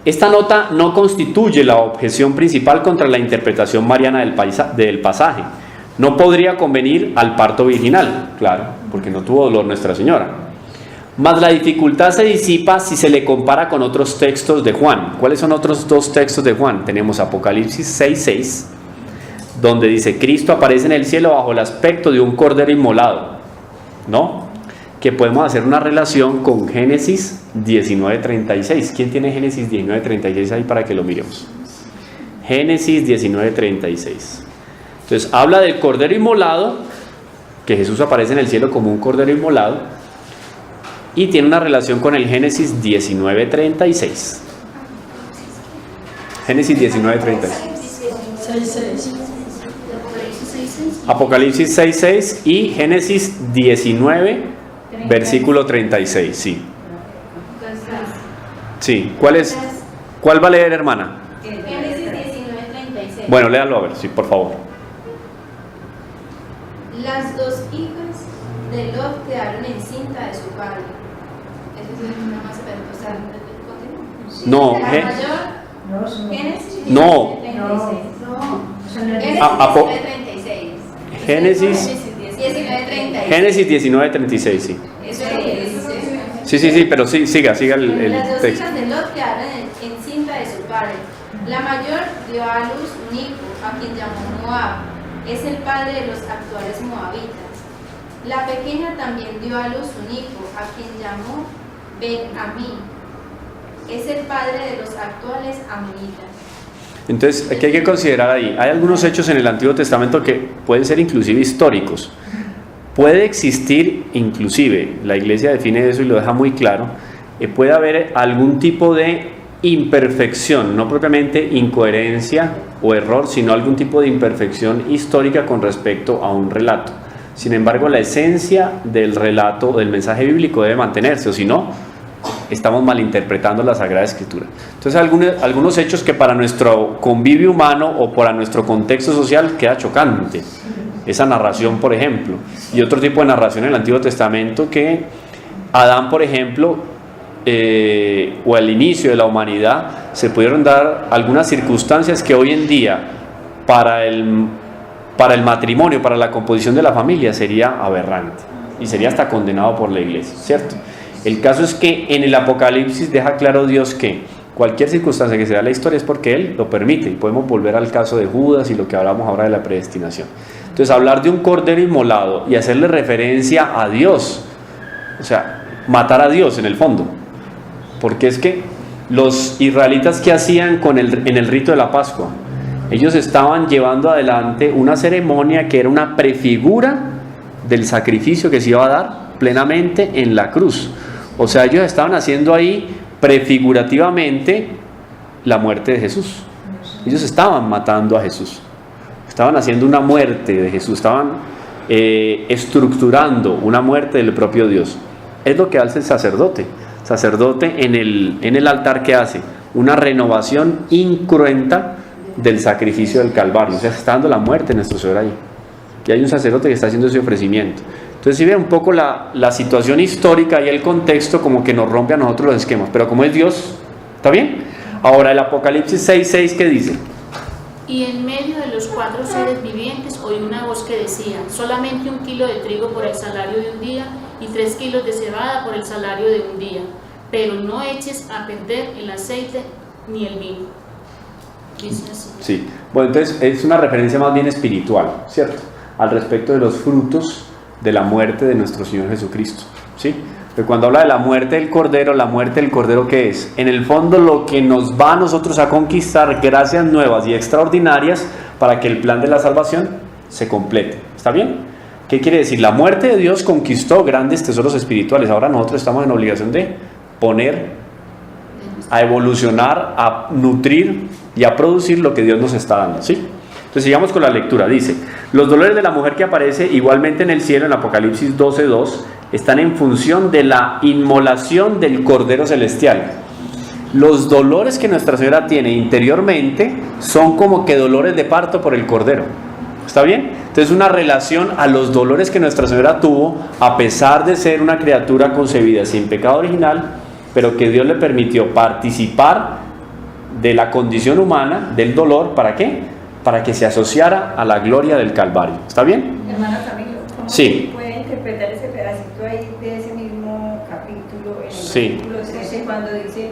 A: Esta nota no constituye la objeción principal contra la interpretación mariana del pasaje. No podría convenir al parto virginal, claro, porque no tuvo dolor Nuestra Señora. Mas la dificultad se disipa si se le compara con otros textos de Juan. ¿Cuáles son otros dos textos de Juan? Tenemos Apocalipsis 6:6, donde dice: Cristo aparece en el cielo bajo el aspecto de un cordero inmolado, ¿no? Que podemos hacer una relación con Génesis 19:36. ¿Quién tiene Génesis 19:36 ahí para que lo miremos? Génesis 19:36. Entonces habla del cordero inmolado, que Jesús aparece en el cielo como un cordero inmolado, y tiene una relación con el Génesis 19:36. Génesis 19:36. Apocalipsis 6:6 y Génesis 19, versículo 36, sí. Sí, ¿cuál va a leer, hermana?
H: Génesis 19:36.
A: Bueno, léalo a ver, sí, por favor.
H: Las dos hijas de Lot quedaron encinta de su padre. Eso es una más, o sea,
A: No,
H: la mayor,
G: No, son-
H: Génesis
A: No.
H: 19:36.
G: son las-
H: Génesis
A: Apo-
H: 19:36.
A: Génesis
H: 19:36.
A: Génesis 19:36, sí.
H: Eso es lo que dice.
A: Sí, pero sí, siga el
H: Las dos
A: texto.
H: hijas de Lot quedaron encinta de su padre. La mayor dio a luz un hijo, a quien llamó Moab. Es el padre de los actuales moabitas. La pequeña también dio a luz un hijo, a quien llamó Ben-Amí. Es el padre de los actuales amonitas.
A: Entonces, ¿qué hay que considerar ahí? Hay algunos hechos en el Antiguo Testamento que pueden ser inclusive históricos. Puede existir, inclusive, la Iglesia define eso y lo deja muy claro, puede haber algún tipo de imperfección, no propiamente incoherencia o error, sino algún tipo de imperfección histórica con respecto a un relato. Sin embargo, la esencia del relato, del mensaje bíblico debe mantenerse, o si no, estamos malinterpretando la Sagrada Escritura. Entonces, algunos hechos que para nuestro convivio humano o para nuestro contexto social queda chocante. Esa narración, por ejemplo, y otro tipo de narración en el Antiguo Testamento que Adán, por ejemplo, o al inicio de la humanidad, se pudieron dar algunas circunstancias que hoy en día para el matrimonio, para la composición de la familia sería aberrante y sería hasta condenado por la Iglesia, ¿cierto? El caso es que en el Apocalipsis deja claro Dios que cualquier circunstancia que se da en la historia es porque Él lo permite, y podemos volver al caso de Judas y lo que hablamos ahora de la predestinación. Entonces, hablar de un cordero inmolado y hacerle referencia a Dios, o sea, matar a Dios en el fondo, porque es que los israelitas, ¿qué hacían en el rito de la Pascua? Ellos estaban llevando adelante una ceremonia que era una prefigura del sacrificio que se iba a dar plenamente en la cruz. O sea, ellos estaban haciendo ahí prefigurativamente la muerte de Jesús. Ellos estaban matando a Jesús, estaban haciendo una muerte de Jesús, estaban estructurando una muerte del propio Dios. Es lo que hace el sacerdote en el altar, que hace una renovación incruenta del sacrificio del Calvario. O sea, se está dando la muerte en nuestro Señor ahí, y hay un sacerdote que está haciendo ese ofrecimiento. Entonces, si ve un poco la situación histórica y el contexto, como que nos rompe a nosotros los esquemas, pero como es Dios, ¿está bien? Ahora el Apocalipsis 6:6, ¿qué dice?
B: Y en medio de los 4 seres vivientes oí una voz que decía: solamente 1 kilo de trigo por el salario de un día y 3 kilos de cebada por el salario de un día, pero no eches a perder el aceite ni el vino. Dice así.
A: Sí, bueno, entonces es una referencia más bien espiritual, ¿cierto? Al respecto de los frutos de la muerte de nuestro Señor Jesucristo, ¿sí? Pero cuando habla de la muerte del Cordero, ¿qué es? En el fondo, lo que nos va a nosotros a conquistar gracias nuevas y extraordinarias para que el plan de la salvación se complete. ¿Está bien? ¿Qué quiere decir? La muerte de Dios conquistó grandes tesoros espirituales. Ahora nosotros estamos en obligación de poner a evolucionar, a nutrir y a producir lo que Dios nos está dando, ¿sí? Entonces sigamos con la lectura. Dice: los dolores de la mujer que aparece igualmente en el cielo, en Apocalipsis 12:2, están en función de la inmolación del Cordero Celestial. Los dolores que Nuestra Señora tiene interiormente son como que dolores de parto por el Cordero. ¿Está bien? Entonces una relación a los dolores que Nuestra Señora tuvo, a pesar de ser una criatura concebida sin pecado original, pero que Dios le permitió participar de la condición humana, del dolor, ¿para qué? Para que se asociara a la gloria del Calvario. ¿Está bien?
C: Hermano Camilo, ¿cómo
A: Sí.
C: se puede interpretar ese pedacito ahí de ese mismo capítulo, en el
A: Sí.
C: versículo 13, cuando dice: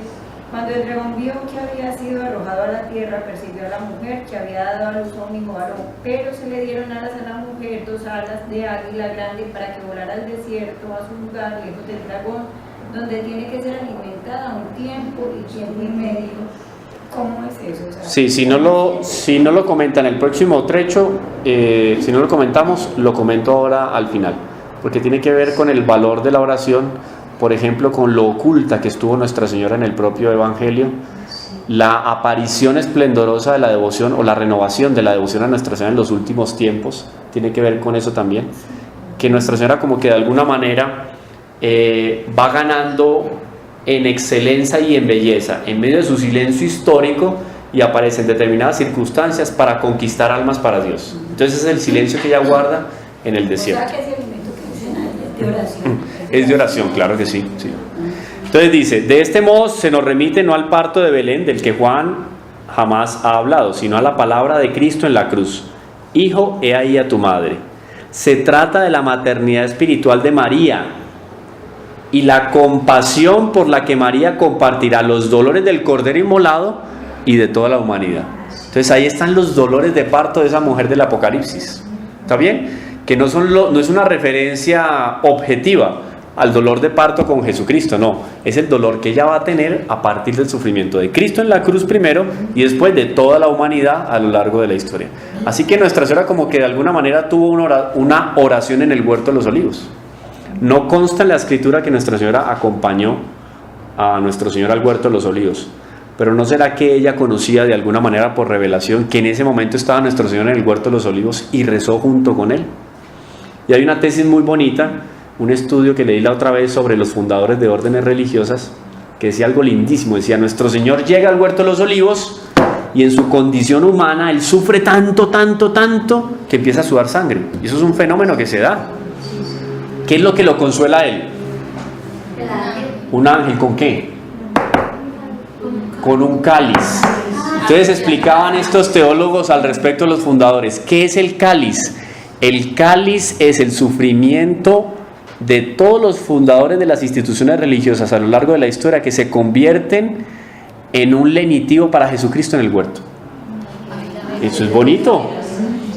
C: cuando el dragón vio que había sido arrojado a la tierra, persiguió a la mujer que había dado a luz a un hijo varón, pero se le dieron alas a la mujer, 2 alas de águila grande, para que volara al desierto, a su lugar, lejos del dragón, donde tiene que ser alimentada un tiempo y tiempo y medio? ¿Cómo es eso? O sea,
A: Sí, si no lo comenta en el próximo trecho, si no lo comentamos, lo comento ahora al final, porque tiene que ver con el valor de la oración, por ejemplo, con lo oculta que estuvo Nuestra Señora en el propio Evangelio, la aparición esplendorosa de la devoción o la renovación de la devoción a Nuestra Señora en los últimos tiempos, tiene que ver con eso también, que Nuestra Señora como que de alguna manera va ganando en excelencia y en belleza, en medio de su silencio histórico, y aparece en determinadas circunstancias para conquistar almas para Dios. Entonces es el silencio que ella guarda en el desierto.
C: O sea, que ese alimento que menciona es de oración.
A: Es de oración, claro que sí, sí. Entonces dice: de este modo se nos remite no al parto de Belén, del que Juan jamás ha hablado, sino a la palabra de Cristo en la cruz. Hijo, he ahí a tu madre. Se trata de la maternidad espiritual de María y la compasión por la que María compartirá los dolores del Cordero inmolado y de toda la humanidad. Entonces ahí están los dolores de parto de esa mujer del Apocalipsis. ¿Está bien? Que no es una referencia objetiva al dolor de parto con Jesucristo, no, es el dolor que ella va a tener a partir del sufrimiento de Cristo en la cruz primero y después de toda la humanidad a lo largo de la historia. Así que Nuestra Señora como que de alguna manera tuvo una oración en el huerto de los olivos. No consta en la escritura que Nuestra Señora acompañó a Nuestro Señor al huerto de los olivos, pero ¿no será que ella conocía de alguna manera por revelación que en ese momento estaba Nuestro Señor en el huerto de los olivos y rezó junto con él? Y hay una tesis muy bonita, un estudio que leí la otra vez sobre los fundadores de órdenes religiosas, que decía algo lindísimo. Decía: Nuestro Señor llega al huerto de los olivos y en su condición humana Él sufre tanto, que empieza a sudar sangre. Y eso es un fenómeno que se da. ¿Qué es lo que lo consuela a Él? ¿Un ángel con qué? Con un cáliz. Entonces explicaban estos teólogos al respecto de los fundadores: ¿qué es el cáliz? El cáliz es el sufrimiento de todos los fundadores de las instituciones religiosas a lo largo de la historia, que se convierten en un lenitivo para Jesucristo en el huerto. Eso es bonito.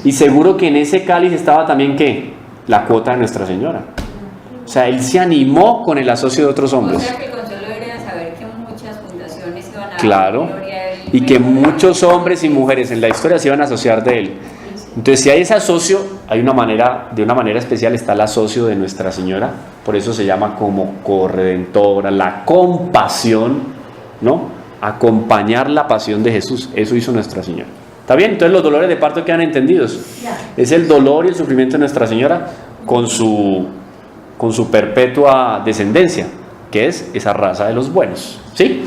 A: Y seguro que en ese cáliz estaba también ¿qué? La cuota de Nuestra Señora. O sea, él se animó con el asocio de otros hombres.
C: O sea, que el consuelo era saber que muchas fundaciones iban a
A: Claro,
C: dar gloria a él,
A: y que muchos hombres y mujeres en la historia se iban a asociar de él. Entonces, si hay ese asocio, de una manera especial está el asocio de Nuestra Señora. Por eso se llama como corredentora, la compasión, ¿no? Acompañar la pasión de Jesús. Eso hizo Nuestra Señora. ¿Está bien? Entonces los dolores de parto quedan entendidos. Es el dolor y el sufrimiento de Nuestra Señora con su perpetua descendencia, que es esa raza de los buenos. ¿Sí?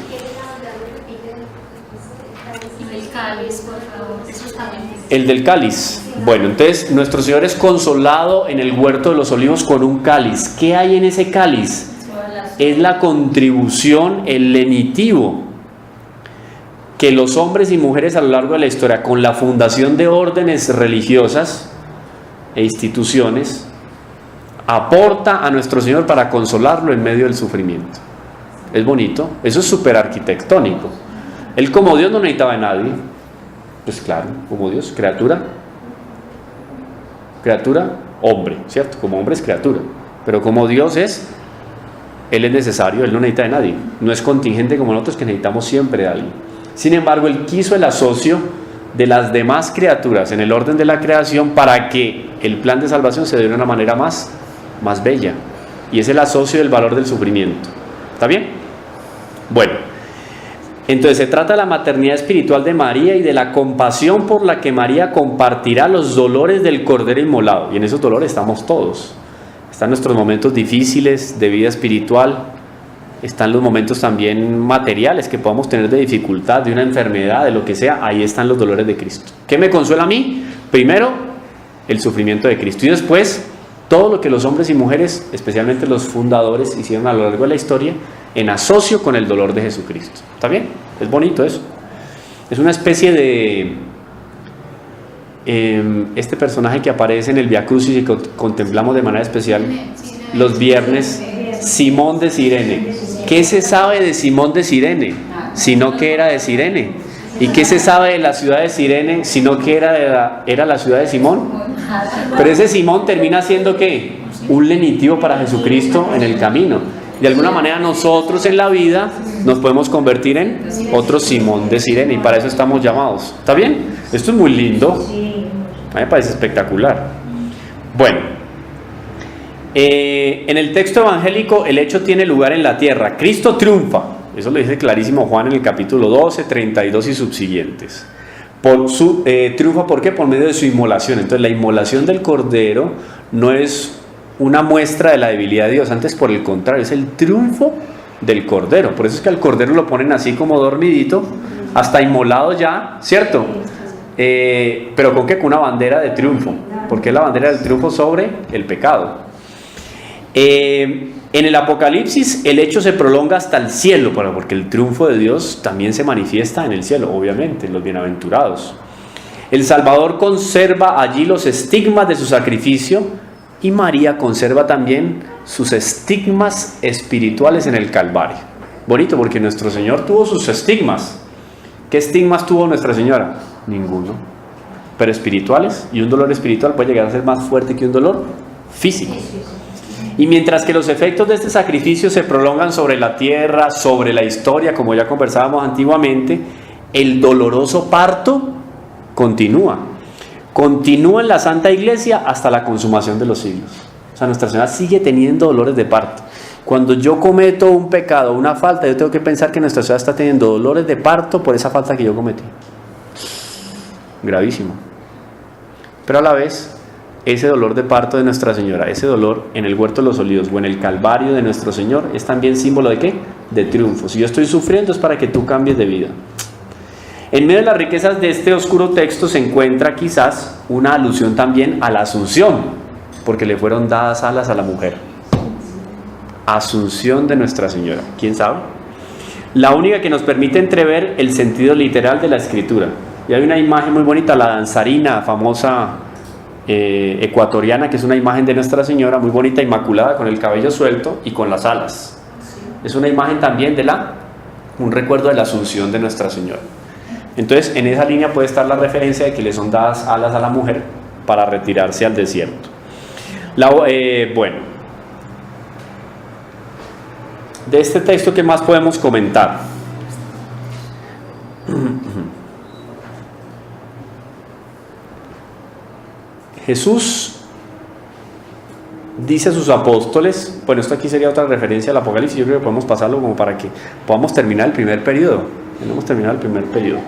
B: Y el cáliz, por favor, eso está bien.
A: El del cáliz. Bueno, entonces Nuestro Señor es consolado en el huerto de los olivos con un cáliz. ¿Qué hay en ese cáliz? Es la contribución, el lenitivo que los hombres y mujeres a lo largo de la historia, con la fundación de órdenes religiosas e instituciones, aporta a Nuestro Señor para consolarlo en medio del sufrimiento. Es bonito, eso es súper arquitectónico. Él como Dios no necesitaba de nadie. Pues claro, como Dios, criatura, hombre, ¿cierto? Como hombre es criatura, pero como Dios Él es necesario, Él no necesita de nadie. No es contingente como nosotros, que necesitamos siempre de alguien. Sin embargo, Él quiso el asocio de las demás criaturas en el orden de la creación para que el plan de salvación se dé de una manera más bella. Y es el asocio del valor del sufrimiento. ¿Está bien? Bueno, entonces se trata de la maternidad espiritual de María y de la compasión por la que María compartirá los dolores del Cordero inmolado. Y en esos dolores estamos todos. Están nuestros momentos difíciles de vida espiritual, están los momentos también materiales que podamos tener de dificultad, de una enfermedad, de lo que sea. Ahí están los dolores de Cristo. ¿Qué me consuela a mí? Primero, el sufrimiento de Cristo, y después todo lo que los hombres y mujeres, especialmente los fundadores, hicieron a lo largo de la historia en asocio con el dolor de Jesucristo. ¿Está bien? Es bonito eso. Es una especie de este personaje que aparece en el Vía Crucis y que contemplamos de manera especial los viernes, Simón de Cirene. ¿Qué se sabe de Simón de Cirene? Sino que era de Cirene. ¿Y qué se sabe de la ciudad de Cirene? Sino que era la ciudad de Simón. Pero ese Simón termina siendo ¿qué? Un lenitivo para Jesucristo en el camino. De alguna manera nosotros en la vida nos podemos convertir en otro Simón de Cirene, y para eso estamos llamados. ¿Está bien? Esto es muy lindo. A mí me parece espectacular. Bueno, en el texto evangélico el hecho tiene lugar en la tierra. Cristo triunfa. Eso lo dice clarísimo Juan en el capítulo 12, 32 y subsiguientes. Triunfa, ¿por qué? Por medio de su inmolación. Entonces la inmolación del Cordero no es una muestra de la debilidad de Dios, antes por el contrario, es el triunfo del Cordero. Por eso es que al Cordero lo ponen así como dormidito, hasta inmolado ya, ¿cierto? Pero ¿con qué? Con una bandera de triunfo, porque es la bandera del triunfo sobre el pecado. En el Apocalipsis el hecho se prolonga hasta el cielo, porque el triunfo de Dios también se manifiesta en el cielo, obviamente, en los bienaventurados. El Salvador conserva allí los estigmas de su sacrificio, y María conserva también sus estigmas espirituales en el Calvario. Bonito, porque nuestro Señor tuvo sus estigmas. ¿Qué estigmas tuvo Nuestra Señora? Ninguno. Pero espirituales, y un dolor espiritual puede llegar a ser más fuerte que un dolor físico. Y mientras que los efectos de este sacrificio se prolongan sobre la tierra, sobre la historia, como ya conversábamos antiguamente, el doloroso parto continúa en la Santa Iglesia hasta la consumación de los siglos. O sea, Nuestra Señora sigue teniendo dolores de parto. Cuando yo cometo un pecado, una falta, yo tengo que pensar que Nuestra Señora está teniendo dolores de parto por esa falta que yo cometí. Gravísimo. Pero a la vez, ese dolor de parto de Nuestra Señora, ese dolor en el Huerto de los Olivos o en el Calvario de nuestro Señor, es también símbolo de ¿qué? De triunfo. Si yo estoy sufriendo es para que tú cambies de vida. En medio de las riquezas de este oscuro texto se encuentra quizás una alusión también a la asunción, porque le fueron dadas alas a la mujer. Asunción de Nuestra Señora, ¿quién sabe? La única que nos permite entrever el sentido literal de la Escritura. Y hay una imagen muy bonita, la danzarina famosa ecuatoriana, que es una imagen de Nuestra Señora muy bonita, inmaculada, con el cabello suelto y con las alas. Es una imagen también un recuerdo de la asunción de Nuestra Señora. Entonces, en esa línea puede estar la referencia de que le son dadas alas a la mujer para retirarse al desierto. Bueno, de este texto, ¿qué más podemos comentar? Jesús dice a sus apóstoles, bueno, esto aquí sería otra referencia al Apocalipsis, yo creo que podemos pasarlo como para que podamos terminar el primer periodo. No hemos terminado el primer periodo.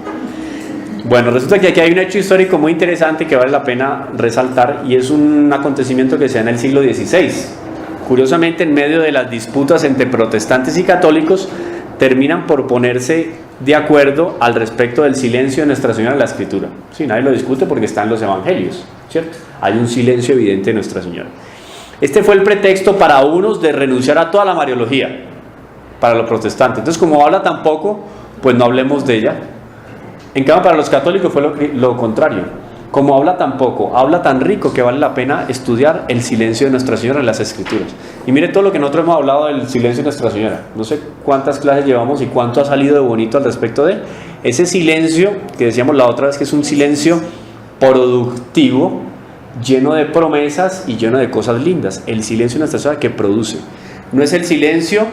A: Bueno, resulta que aquí hay un hecho histórico muy interesante que vale la pena resaltar, y es un acontecimiento que se da en el siglo XVI. Curiosamente, en medio de las disputas entre protestantes y católicos, terminan por ponerse de acuerdo al respecto del silencio de Nuestra Señora en la Escritura. Sí, nadie lo discute porque está en los evangelios, ¿cierto? Hay un silencio evidente de Nuestra Señora. Este fue el pretexto para unos de renunciar a toda la mariología, para los protestantes. Entonces, como habla tan poco, pues no hablemos de ella. En cambio, para los católicos fue lo contrario. Como habla tan poco, habla tan rico, que vale la pena estudiar el silencio de Nuestra Señora en las Escrituras. Y mire todo lo que nosotros hemos hablado del silencio de Nuestra Señora. No sé cuántas clases llevamos y cuánto ha salido de bonito al respecto de ese silencio que decíamos la otra vez, que es un silencio productivo, lleno de promesas y lleno de cosas lindas. El silencio de Nuestra Señora que produce. No es el silencio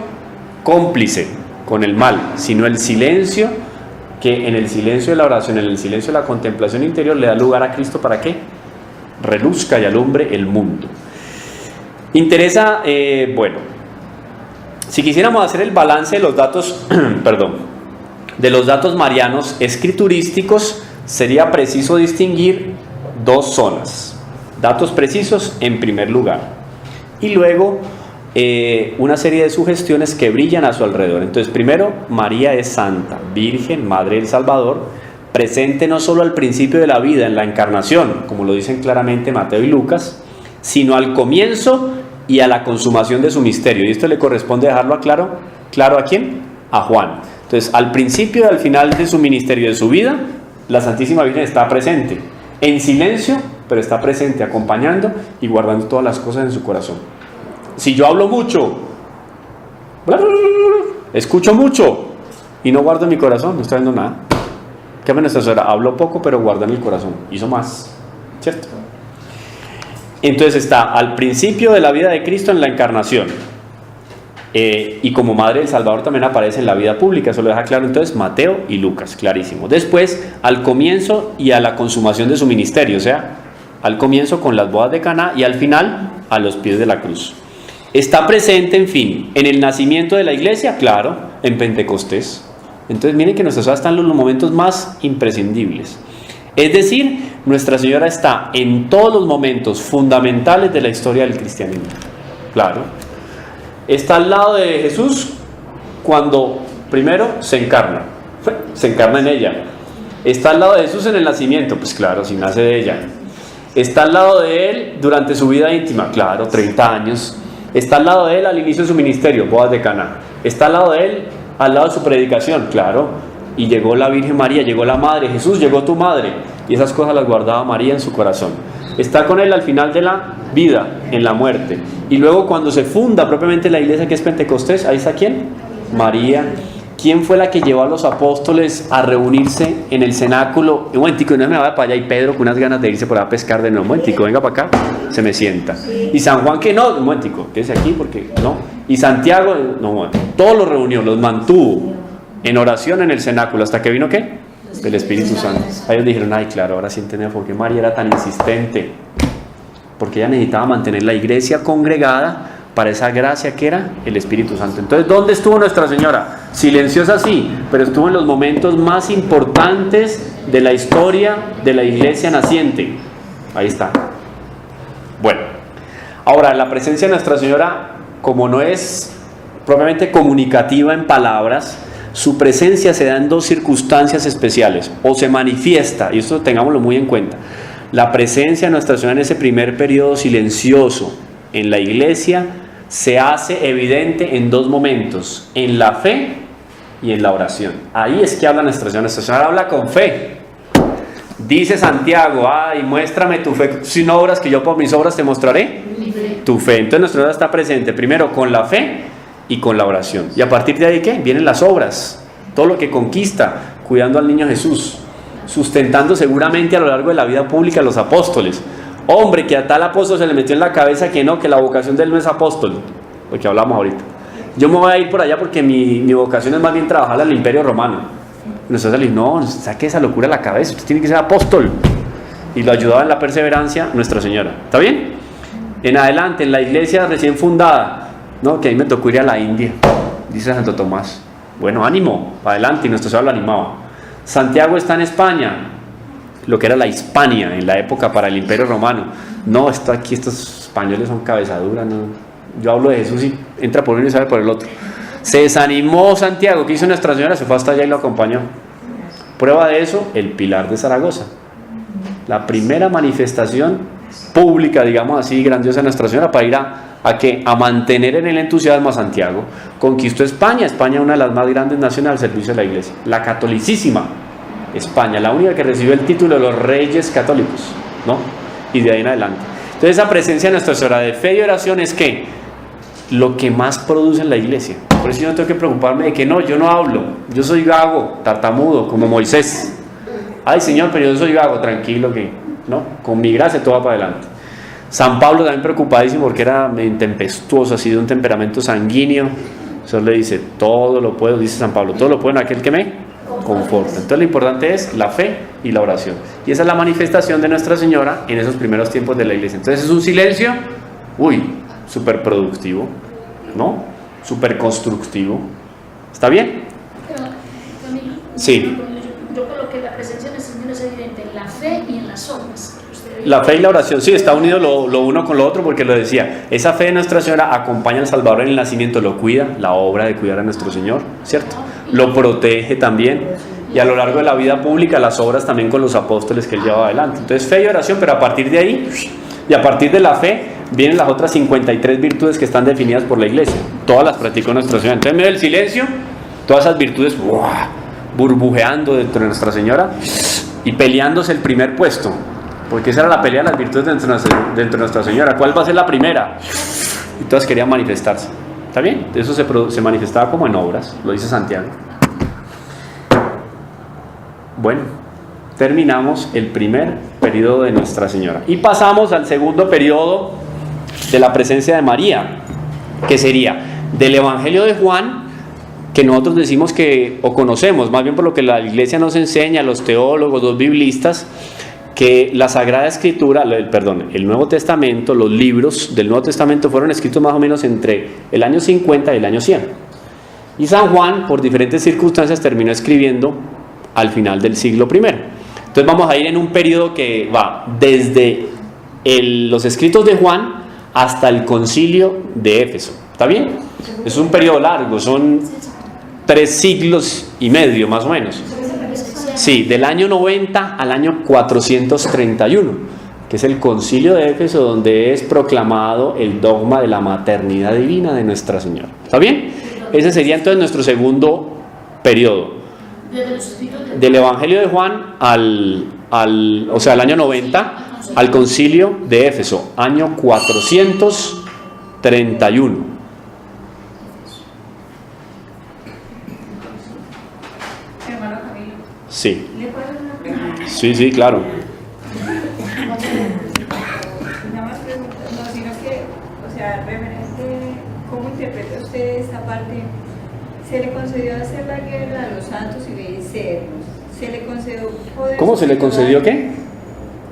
A: cómplice con el mal, sino el silencio que en el silencio de la oración, en el silencio de la contemplación interior, le da lugar a Cristo para que reluzca y alumbre el mundo. Interesa, bueno, si quisiéramos hacer el balance de los datos, de los datos marianos escriturísticos, sería preciso distinguir dos zonas. Datos precisos en primer lugar, y luego una serie de sugestiones que brillan a su alrededor. Entonces, primero, María es santa, virgen, madre del Salvador, presente no solo al principio de la vida, en la encarnación, como lo dicen claramente Mateo y Lucas, sino al comienzo y a la consumación de su misterio. Y esto le corresponde dejarlo claro ¿a quién? A Juan. Entonces, al principio y al final de su ministerio, de su vida, la Santísima Virgen está presente, en silencio, pero está presente, acompañando y guardando todas las cosas en su corazón. Si yo hablo mucho, escucho mucho y no guardo en mi corazón, no estoy haciendo nada. ¿Qué hace nuestra señora? Hablo poco, pero guarda en el corazón. Hizo más, ¿cierto? Entonces está al principio de la vida de Cristo en la encarnación. Y como madre del Salvador también aparece en la vida pública. Eso lo deja claro entonces Mateo y Lucas, clarísimo. Después, al comienzo y a la consumación de su ministerio. O sea, al comienzo con las bodas de Caná y al final a los pies de la cruz. Está presente, en fin, en el nacimiento de la iglesia, claro, en Pentecostés. Entonces miren que Nuestra Señora está en los momentos más imprescindibles. Es decir, Nuestra Señora está en todos los momentos fundamentales de la historia del cristianismo. Claro. Está al lado de Jesús cuando primero se encarna en ella. Está al lado de Jesús en el nacimiento, pues claro, si nace de ella. Está al lado de él durante su vida íntima, claro, 30 años. Está al lado de él al inicio de su ministerio, bodas de Caná. Está al lado de él, al lado de su predicación, claro. Y llegó la Virgen María, llegó la Madre, Jesús, llegó tu Madre. Y esas cosas las guardaba María en su corazón. Está con él al final de la vida, en la muerte. Y luego cuando se funda propiamente la iglesia que es Pentecostés, ¿ahí está quién? María. ¿Quién fue la que llevó a los apóstoles a reunirse en el cenáculo? Un momentico, no me va para allá, y Pedro con unas ganas de irse por allá a pescar de nuevo. Un momentico, venga para acá, se me sienta. Y San Juan, que no, un momentico, quédese aquí porque no. Y Santiago, no, todos los reunió, los mantuvo en oración en el cenáculo, hasta que vino ¿qué? El Espíritu Santo. Ellos dijeron, ay claro, ahora sí entendemos por qué María era tan insistente, porque ella necesitaba mantener la iglesia congregada para esa gracia que era el Espíritu Santo. Entonces, ¿dónde estuvo Nuestra Señora? Silenciosa sí, pero estuvo en los momentos más importantes de la historia de la iglesia naciente. Ahí está. Bueno, ahora la presencia de Nuestra Señora, como no es propiamente comunicativa en palabras, su presencia se da en dos circunstancias especiales, o se manifiesta, y esto tengámoslo muy en cuenta. La presencia de Nuestra Señora en ese primer periodo silencioso en la iglesia se hace evidente en dos momentos, en la fe y en la oración. Ahí es que habla Nuestra Señora. Nuestra Señora habla con fe. Dice Santiago, ay, muéstrame tu fe sin obras, que yo por mis obras te mostraré tu fe. Entonces Nuestra Señora está presente primero con la fe y con la oración. Y a partir de ahí, ¿qué? Vienen las obras, todo lo que conquista, cuidando al niño Jesús, sustentando seguramente a lo largo de la vida pública a los apóstoles. Hombre, que a tal apóstol se le metió en la cabeza que no, que la vocación de él no es apóstol, lo que hablamos ahorita. Yo me voy a ir por allá porque mi vocación es más bien trabajar al Imperio Romano. Nosotros le dijimos, no, saque esa locura de la cabeza, usted tiene que ser apóstol. Y lo ayudaba en la perseverancia Nuestra Señora. ¿Está bien? En adelante, en la iglesia recién fundada, no, que ahí me tocó ir a la India, dice Santo Tomás. Bueno, ánimo, para adelante, y Nuestra Señora lo animaba. Santiago está en España, lo que era la Hispania en la época para el Imperio Romano. No, está aquí, estos españoles son cabezadura, no. Yo hablo de Jesús y entra por uno y sale por el otro. Se desanimó Santiago. ¿Qué hizo Nuestra Señora? Se fue hasta allá y lo acompañó. Prueba de eso, el Pilar de Zaragoza. La primera manifestación pública, digamos así, grandiosa de Nuestra Señora para ir a mantener en el entusiasmo a Santiago. Conquistó España. España, una de las más grandes naciones al servicio de la iglesia. La catolicísima España, la única que recibió el título de los Reyes Católicos, ¿no? Y de ahí en adelante. Entonces esa presencia de Nuestra Señora de fe y oración es que lo que más produce en la iglesia. Por eso yo no tengo que preocuparme de que no, yo no hablo, yo soy gago, tartamudo, como Moisés. Ay Señor, pero yo soy gago, tranquilo que, ¿no? Con mi gracia todo va para adelante. San Pablo también preocupadísimo porque era medio tempestuoso, así de un temperamento sanguíneo. Eso le dice, todo lo puedo, dice San Pablo, todo lo puedo en aquel que me conforta. Entonces lo importante es la fe y la oración. Y esa es la manifestación de Nuestra Señora en esos primeros tiempos de la iglesia. Entonces es un silencio, súper productivo, ¿no? Súper constructivo. ¿Está bien?
B: Camilo,
A: Sí.
B: yo creo que la presencia de Nuestra Señora es evidente en la fe y en las obras. Usted
A: La fe y la oración, sí, está unido lo uno con lo otro, porque lo decía, esa fe de Nuestra Señora acompaña al Salvador en el nacimiento, lo cuida, la obra de cuidar a nuestro Señor, ¿cierto? Lo protege también, y a lo largo de la vida pública las obras también con los apóstoles que él llevaba adelante. Entonces fe y oración, pero a partir de ahí, y a partir de la fe, vienen las otras 53 virtudes que están definidas por la Iglesia. Todas las practicó Nuestra Señora. Entonces en medio del silencio, todas esas virtudes burbujeando dentro de Nuestra Señora y peleándose el primer puesto, porque esa era la pelea de las virtudes dentro de Nuestra Señora. ¿Cuál va a ser la primera? Y todas querían manifestarse. ¿Está bien? Eso se manifestaba como en obras, lo dice Santiago. Bueno, terminamos el primer periodo de Nuestra Señora y pasamos al segundo periodo de la presencia de María, que sería del Evangelio de Juan, que nosotros decimos que, o conocemos, más bien por lo que la Iglesia nos enseña, los teólogos, los biblistas, que la Sagrada Escritura, el Nuevo Testamento, los libros del Nuevo Testamento fueron escritos más o menos entre el año 50 y el año 100. Y San Juan, por diferentes circunstancias, terminó escribiendo al final del siglo I. Entonces vamos a ir en un periodo que va desde los escritos de Juan hasta el concilio de Éfeso. ¿Está bien? Es un periodo largo, son 3 siglos y medio más o menos. Sí, del año 90 al año 431, que es el concilio de Éfeso, donde es proclamado el dogma de la maternidad divina de Nuestra Señora. ¿Está bien? Ese sería entonces nuestro segundo periodo. Del Evangelio de Juan al año 90 al concilio de Éfeso, año 431.
C: Hermano Camilo,
A: Sí.
C: ¿le puedo hacer una pregunta?
A: Sí, claro.
C: Nada más pregunta, no, sino que, o sea, reverente, ¿cómo interpreta usted esta parte? Se le concedió hacer la guerra a los santos y vencerlos. Se le concedió poder.
A: ¿Cómo se le concedió qué?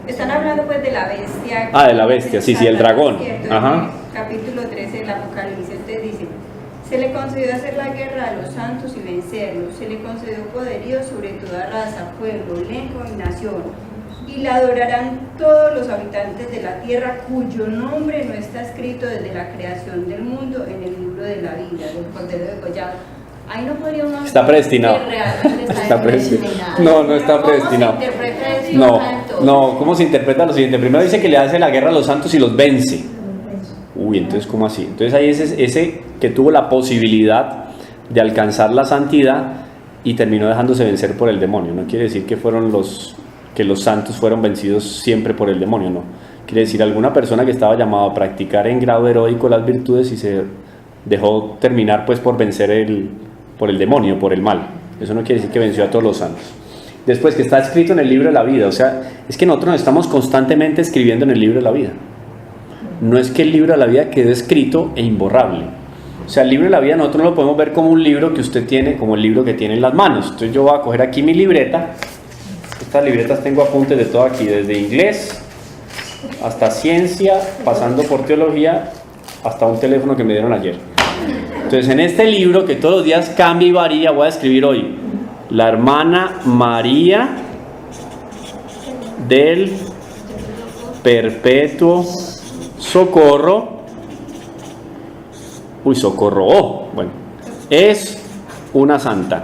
C: Están hablando pues de la bestia.
A: Ah, de la bestia, sí, el dragón.
C: ¿Cierto?
A: Ajá.
C: Capítulo 13 del Apocalipsis, usted dice: se le concedió hacer la guerra a los santos y vencerlos. Se le concedió poderío sobre toda raza, pueblo, lengua y nación. Y la adorarán todos los habitantes de la tierra, cuyo nombre no está escrito desde la creación del mundo en el libro de la vida del Cordero degollado. Ahí no podría uno.
A: Está predestinado. Está predestinado. No está predestinado.
C: ¿Cómo se interpreta eso?
A: No, ¿cómo se interpreta lo siguiente? Primero dice que le hace la guerra a los santos y los vence. Uy, entonces ¿cómo así? Entonces ahí ese que tuvo la posibilidad de alcanzar la santidad y terminó dejándose vencer por el demonio. No quiere decir que los santos fueron vencidos siempre por el demonio, no. Quiere decir alguna persona que estaba llamada a practicar en grado heroico las virtudes y se dejó terminar pues por vencer por el demonio, por el mal. Eso no quiere decir que venció a todos los santos. Después, que está escrito en el libro de la vida. O sea, es que nosotros nos estamos constantemente escribiendo en el libro de la vida. No es que el libro de la vida quede escrito e imborrable. O sea, el libro de la vida nosotros no lo podemos ver como un libro que usted tiene, como el libro que tiene en las manos. Entonces yo voy a coger aquí mi libreta. Estas libretas tengo apuntes de todo aquí, desde inglés hasta ciencia, pasando por teología, hasta un teléfono que me dieron ayer. Entonces en este libro, que todos los días cambia y varía, voy a escribir hoy: la hermana María del Perpetuo Socorro. Socorro. Bueno, es una santa.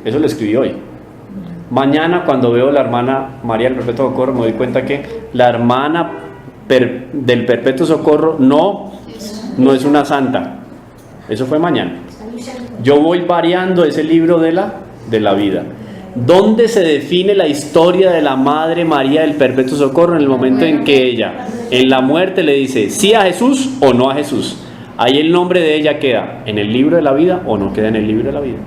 A: Eso lo escribí hoy. Mañana, cuando veo la hermana María del Perpetuo Socorro, me doy cuenta que la hermana del Perpetuo Socorro no es una santa. Eso fue mañana. Yo voy variando ese libro de la vida. ¿Dónde se define la historia de la Madre María del Perpetuo Socorro? En el momento en que ella, en la muerte, le dice sí a Jesús o no a Jesús. Ahí el nombre de ella queda en el libro de la vida o no queda en el libro de la vida.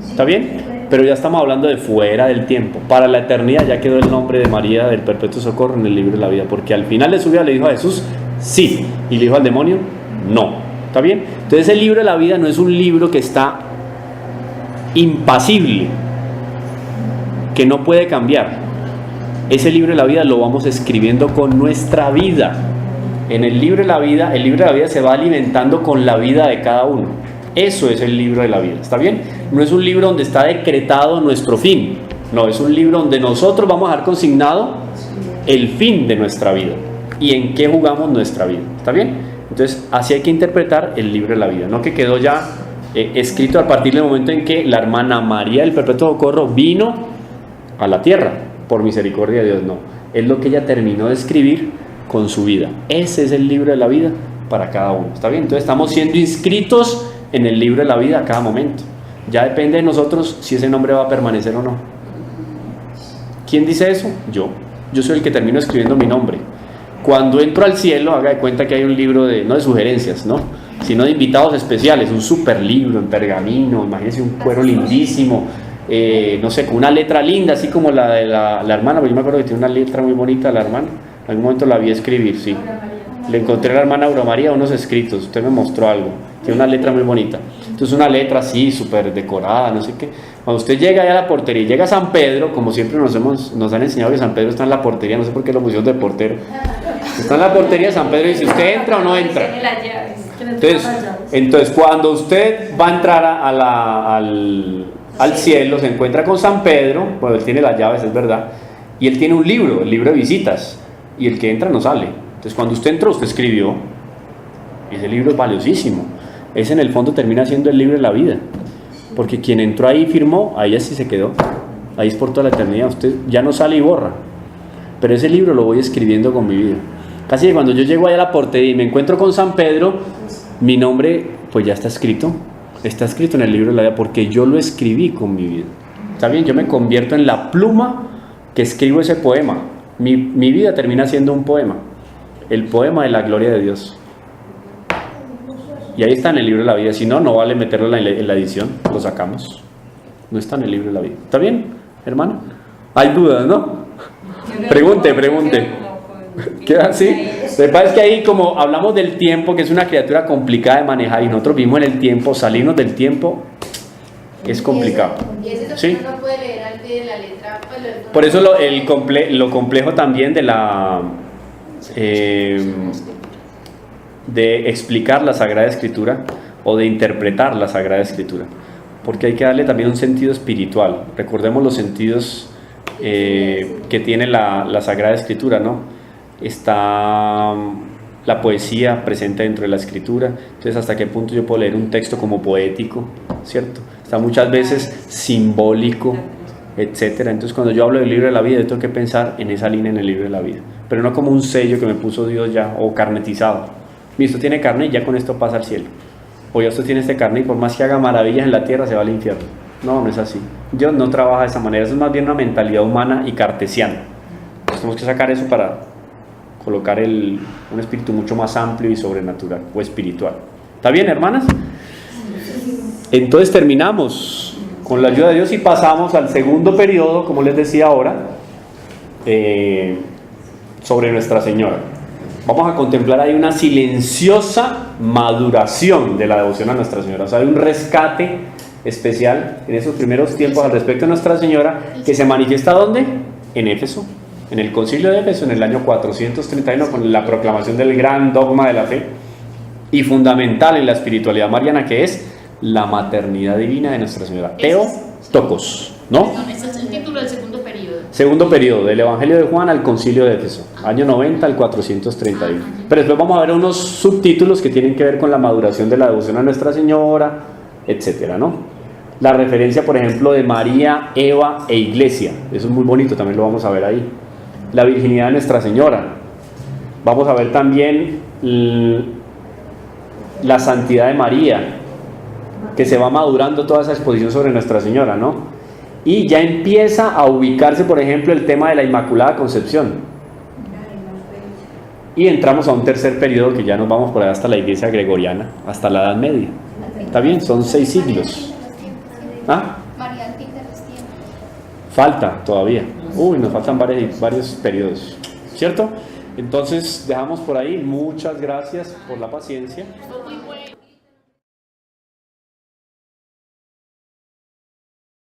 A: ¿Está bien? Pero ya estamos hablando de fuera del tiempo. Para la eternidad ya quedó el nombre de María del Perpetuo Socorro en el libro de la vida, porque al final de su vida le dijo a Jesús sí, y le dijo al demonio no. ¿Está bien? Entonces el libro de la vida no es un libro que está impasible, que no puede cambiar. Ese libro de la vida lo vamos escribiendo con nuestra vida. En el libro de la vida se va alimentando con la vida de cada uno. Eso es el libro de la vida. ¿Está bien? No es un libro donde está decretado nuestro fin. No, es un libro donde nosotros vamos a dejar consignado el fin de nuestra vida y en qué jugamos nuestra vida. ¿Está bien? Entonces, así hay que interpretar el libro de la vida, no que quedó ya escrito a partir del momento en que la hermana María del Perpetuo Socorro vino a la tierra, por misericordia de Dios, no. Es lo que ella terminó de escribir con su vida. Ese es el libro de la vida para cada uno. ¿Está bien? Entonces, estamos siendo inscritos en el libro de la vida a cada momento. Ya depende de nosotros si ese nombre va a permanecer o no. ¿Quién dice eso? Yo. Yo soy el que termino escribiendo mi nombre. Cuando entro al cielo, haga de cuenta que hay un libro no de sugerencias, ¿no? Sino de invitados especiales, un super libro en pergamino, imagínense un cuero lindísimo, no sé, con una letra linda, así como la de la hermana, porque yo me acuerdo que tiene una letra muy bonita la hermana, en algún momento la vi escribir, sí. Le encontré a la hermana Aura María unos escritos, usted me mostró algo, tiene una letra muy bonita. Entonces una letra así, súper decorada, no sé qué. Cuando usted llega allá a la portería y llega a San Pedro, como siempre nos han enseñado que San Pedro está en la portería, no sé por qué lo pusieron de portero. Está en la portería de San Pedro y dice, ¿usted entra o no entra? Entonces cuando usted va a entrar al cielo, se encuentra con San Pedro, pues él tiene las llaves, es verdad, y él tiene un libro, el libro de visitas, y el que entra no sale. Entonces cuando usted entró, usted escribió, ese libro es valiosísimo. Ese en el fondo termina siendo el libro de la vida, porque quien entró ahí y firmó, ahí así se quedó, ahí es por toda la eternidad, usted ya no sale y borra, pero ese libro lo voy escribiendo con mi vida. Casi que cuando yo llego allá a la portería y me encuentro con San Pedro, mi nombre pues ya está escrito en el libro de la vida, porque yo lo escribí con mi vida. ¿Está bien? Yo me convierto en la pluma que escribo ese poema. Mi vida termina siendo un poema, el poema de la gloria de Dios. Y ahí está en el libro de la vida. Si no, no vale meterlo en la edición, lo sacamos. No está en el libro de la vida. ¿Está bien, hermano? Hay dudas, ¿no? Pregunte. ¿Queda así? Lo que pasa es que ahí, como hablamos del tiempo, que es una criatura complicada de manejar, y nosotros vivimos en el tiempo, salirnos del tiempo es complicado.
H: Y eso es lo
A: ¿Sí?
H: que uno no puede leer al pie de la letra. Pues
A: por eso lo complejo también de explicar la Sagrada Escritura o de interpretar la Sagrada Escritura, porque hay que darle también un sentido espiritual. Recordemos los sentidos que tiene la Sagrada Escritura, ¿no? Está la poesía presente dentro de la Escritura, entonces hasta qué punto yo puedo leer un texto como poético, ¿cierto? Está muchas veces simbólico, etcétera. Entonces cuando yo hablo del libro de la vida, yo tengo que pensar en esa línea en el libro de la vida, pero no como un sello que me puso Dios ya, o carnetizado. Esto tiene carne y ya con esto pasa al cielo, o ya usted tiene este carne y por más que haga maravillas en la tierra se va al infierno. No es así. Dios no trabaja de esa manera, eso es más bien una mentalidad humana y cartesiana. Entonces tenemos que sacar eso para colocar un espíritu mucho más amplio y sobrenatural o espiritual. ¿Está bien, hermanas? Entonces terminamos con la ayuda de Dios y pasamos al segundo periodo, como les decía ahora, sobre Nuestra Señora. Vamos a contemplar ahí una silenciosa maduración de la devoción a Nuestra Señora. O sea, hay un rescate especial en esos primeros tiempos al respecto de Nuestra Señora, que se manifiesta ¿dónde? En Éfeso, en el concilio de Éfeso, en el año 431, con la proclamación del gran dogma de la fe y fundamental en la espiritualidad mariana, que es la maternidad divina de Nuestra Señora. Theotokos, ¿no?
B: Ese es el título del segundo periodo.
A: Segundo periodo, del Evangelio de Juan al concilio de Éfeso, año 90 al 431. Pero después vamos a ver unos subtítulos que tienen que ver con la maduración de la devoción a Nuestra Señora, etcétera, ¿no? La referencia, por ejemplo, de María, Eva e Iglesia, eso es muy bonito, también lo vamos a ver ahí. La virginidad de Nuestra Señora. Vamos a ver también la santidad de María, que se va madurando toda esa exposición sobre Nuestra Señora, ¿no? Y ya empieza a ubicarse, por ejemplo, el tema de la Inmaculada Concepción. Y entramos a un tercer periodo que ya nos vamos por allá hasta la Iglesia Gregoriana, hasta la Edad Media. ¿Está bien? Son 6 siglos. ¿Ah? Falta todavía. Nos faltan varios periodos, ¿cierto? Entonces dejamos por ahí. Muchas gracias por la paciencia.
B: Fue muy bueno.